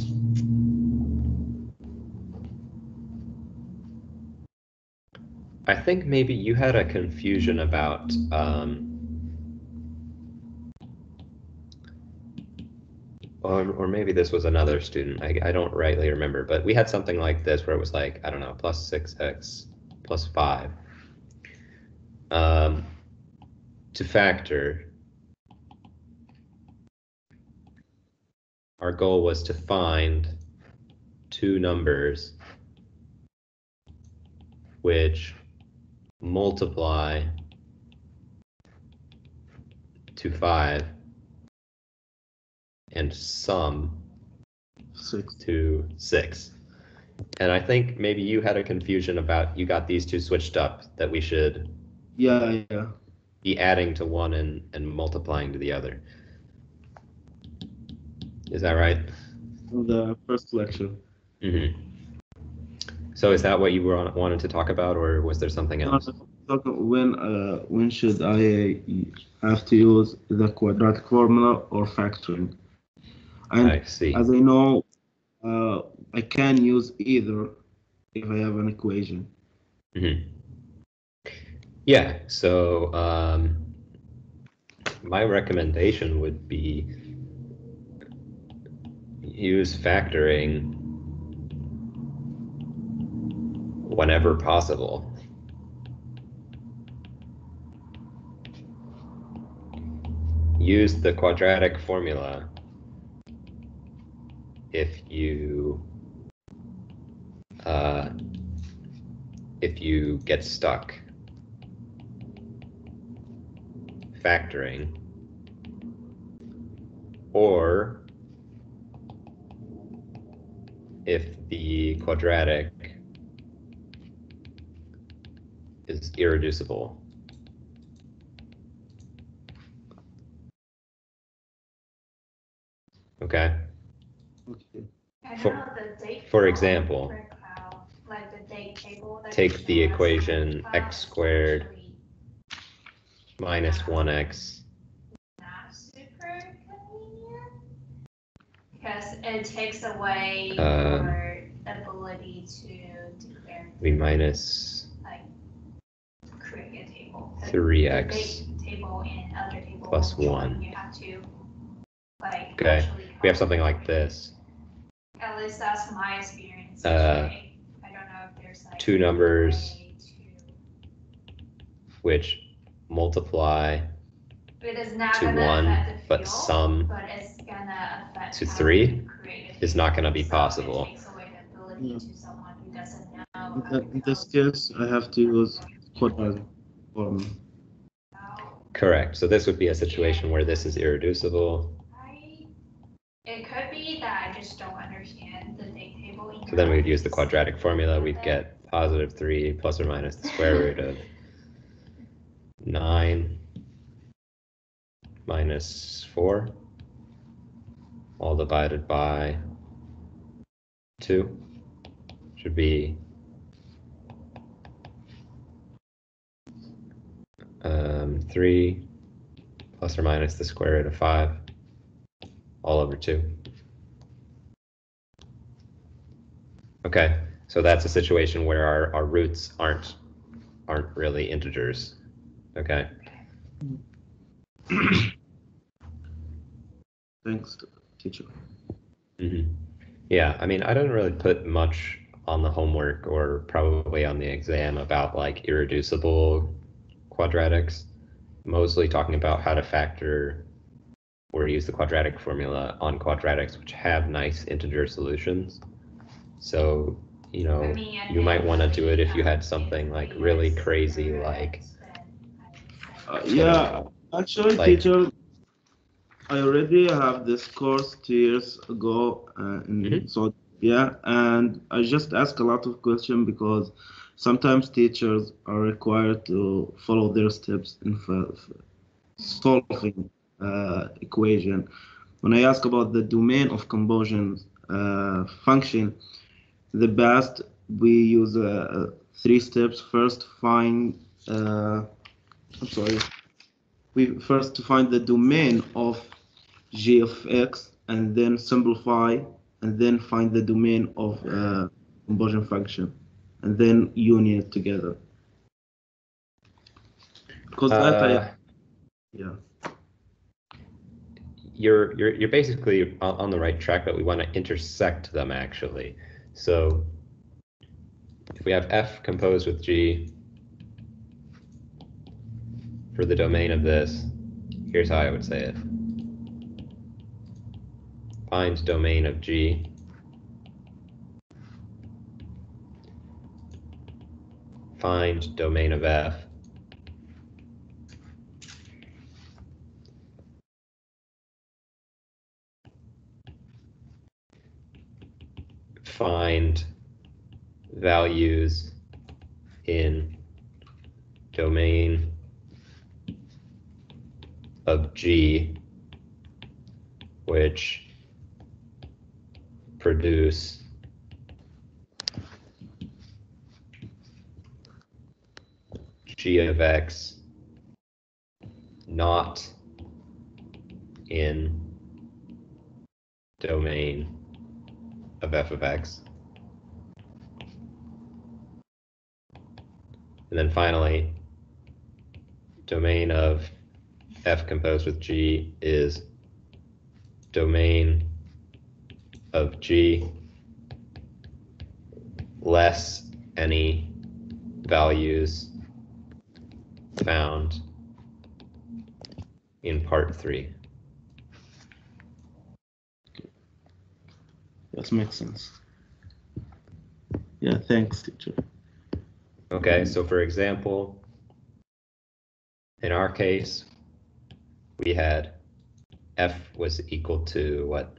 Speaker 1: I think maybe you had a confusion about or maybe this was another student. I don't rightly remember, but we had something like this where it was like, I don't know, plus 6x plus 5. To factor, our goal was to find 2 numbers which multiply to 5 and sum
Speaker 3: 6.
Speaker 1: to 6. And I think maybe you had a confusion about, you got these 2 switched up, that we should
Speaker 3: Yeah.
Speaker 1: be adding to one and multiplying to the other. Is that right?
Speaker 3: The first lecture.
Speaker 1: Mm-hmm. So is that what you wanted to talk about, or was there something else?
Speaker 3: When should I have to use the quadratic formula or factoring? And
Speaker 1: I see.
Speaker 3: as I know, I can use either if I have an equation.
Speaker 1: Mm-hmm. Yeah, so my recommendation would be use factoring whenever possible. Use the quadratic formula if you get stuck factoring, or if the quadratic is irreducible. Okay. For example, take the equation x squared minus 1x.
Speaker 4: Not super convenient because it takes away
Speaker 1: Um,
Speaker 4: your ability to declare
Speaker 1: we minus
Speaker 4: like create a table.
Speaker 1: 3x
Speaker 4: The table in other table
Speaker 1: plus 1.
Speaker 4: You have to like
Speaker 1: okay,
Speaker 4: actually
Speaker 1: we have something like this.
Speaker 4: At least that's my experience. I don't know if there's like
Speaker 1: two numbers which multiply to 1 but sum to 3 is not going to be possible.
Speaker 3: Yeah. In this case, I have to use quadratic formula.
Speaker 1: Correct. So this would be a situation where this is irreducible.
Speaker 4: It could be that I just don't understand the date table.
Speaker 1: So then we would use the quadratic formula. We'd get positive 3 plus or minus the square root of 9 minus 4, all divided by 2, should be 3 plus or minus the square root of 5, all over 2. Okay, so that's a situation where our roots aren't really integers. Okay.
Speaker 3: Thanks, teacher.
Speaker 1: Mm-hmm. Yeah, I mean, I didn't really put much on the homework or probably on the exam about like irreducible quadratics. Mostly talking about how to factor or use the quadratic formula on quadratics which have nice integer solutions. So, you know, you might want to do it if you had something like really crazy like
Speaker 3: Yeah, actually,
Speaker 1: like,
Speaker 3: teacher, I already have this course 2 years ago, so yeah, and I just ask a lot of questions because sometimes teachers are required to follow their steps in solving equation. When I ask about the domain of conversion function, the best we use 3 steps. First, find we first find the domain of g of x, and then simplify, and then find the domain of conversion function, and then union it together. Because yeah.
Speaker 1: You're basically on the right track, but we want to intersect them actually. So if we have f composed with g for the domain of this, here's how I would say it. Find domain of g find domain of f find values in domain of g which produce g of x not in domain of f of x. And then finally, domain of f composed with g is domain of g less any values found in part 3.
Speaker 3: That makes sense. Yeah, thanks, teacher.
Speaker 1: Okay, so for example, in our case, we had f was equal to what?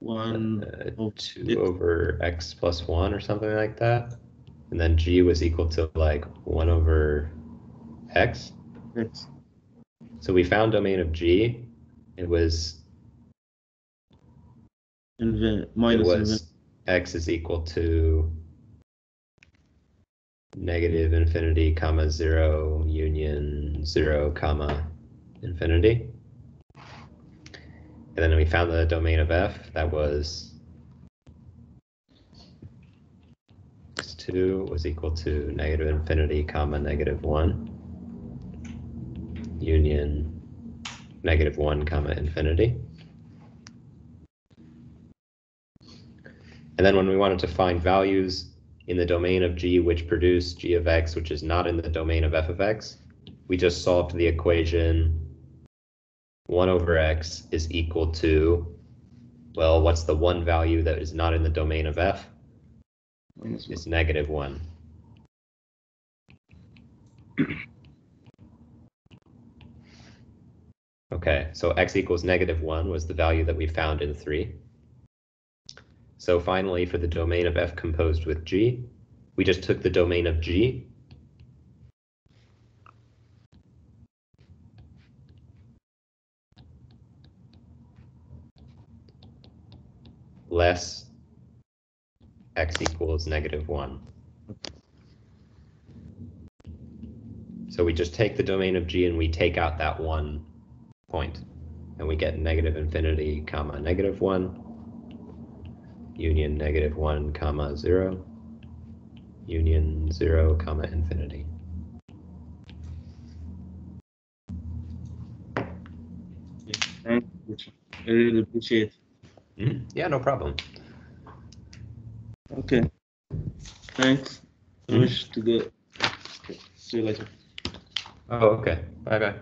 Speaker 3: 1 over
Speaker 1: 2 over x plus 1 or something like that. And then g was equal to like 1 over x.
Speaker 3: x.
Speaker 1: So we found domain of g. It was x is equal to negative infinity comma 0 union 0 comma infinity. And then we found the domain of f. That was x2 was equal to negative infinity comma negative 1 union negative 1 comma infinity. And then when we wanted to find values in the domain of g which produce g of x, which is not in the domain of f of x, we just solved the equation 1 over x is equal to, well, what's the one value that is not in the domain of f? It's negative 1. Okay, so x equals negative 1 was the value that we found in 3. So finally, for the domain of f composed with g, we just took the domain of g less x equals negative 1. So we just take the domain of g and we take out that 1 point, and we get negative infinity comma negative 1 union negative 1 comma 0 union 0 comma infinity.
Speaker 3: Thank you. I really appreciate it.
Speaker 1: Yeah, no problem.
Speaker 3: Okay. Thanks. I wish to go. See you later.
Speaker 1: Oh, okay. Bye-bye.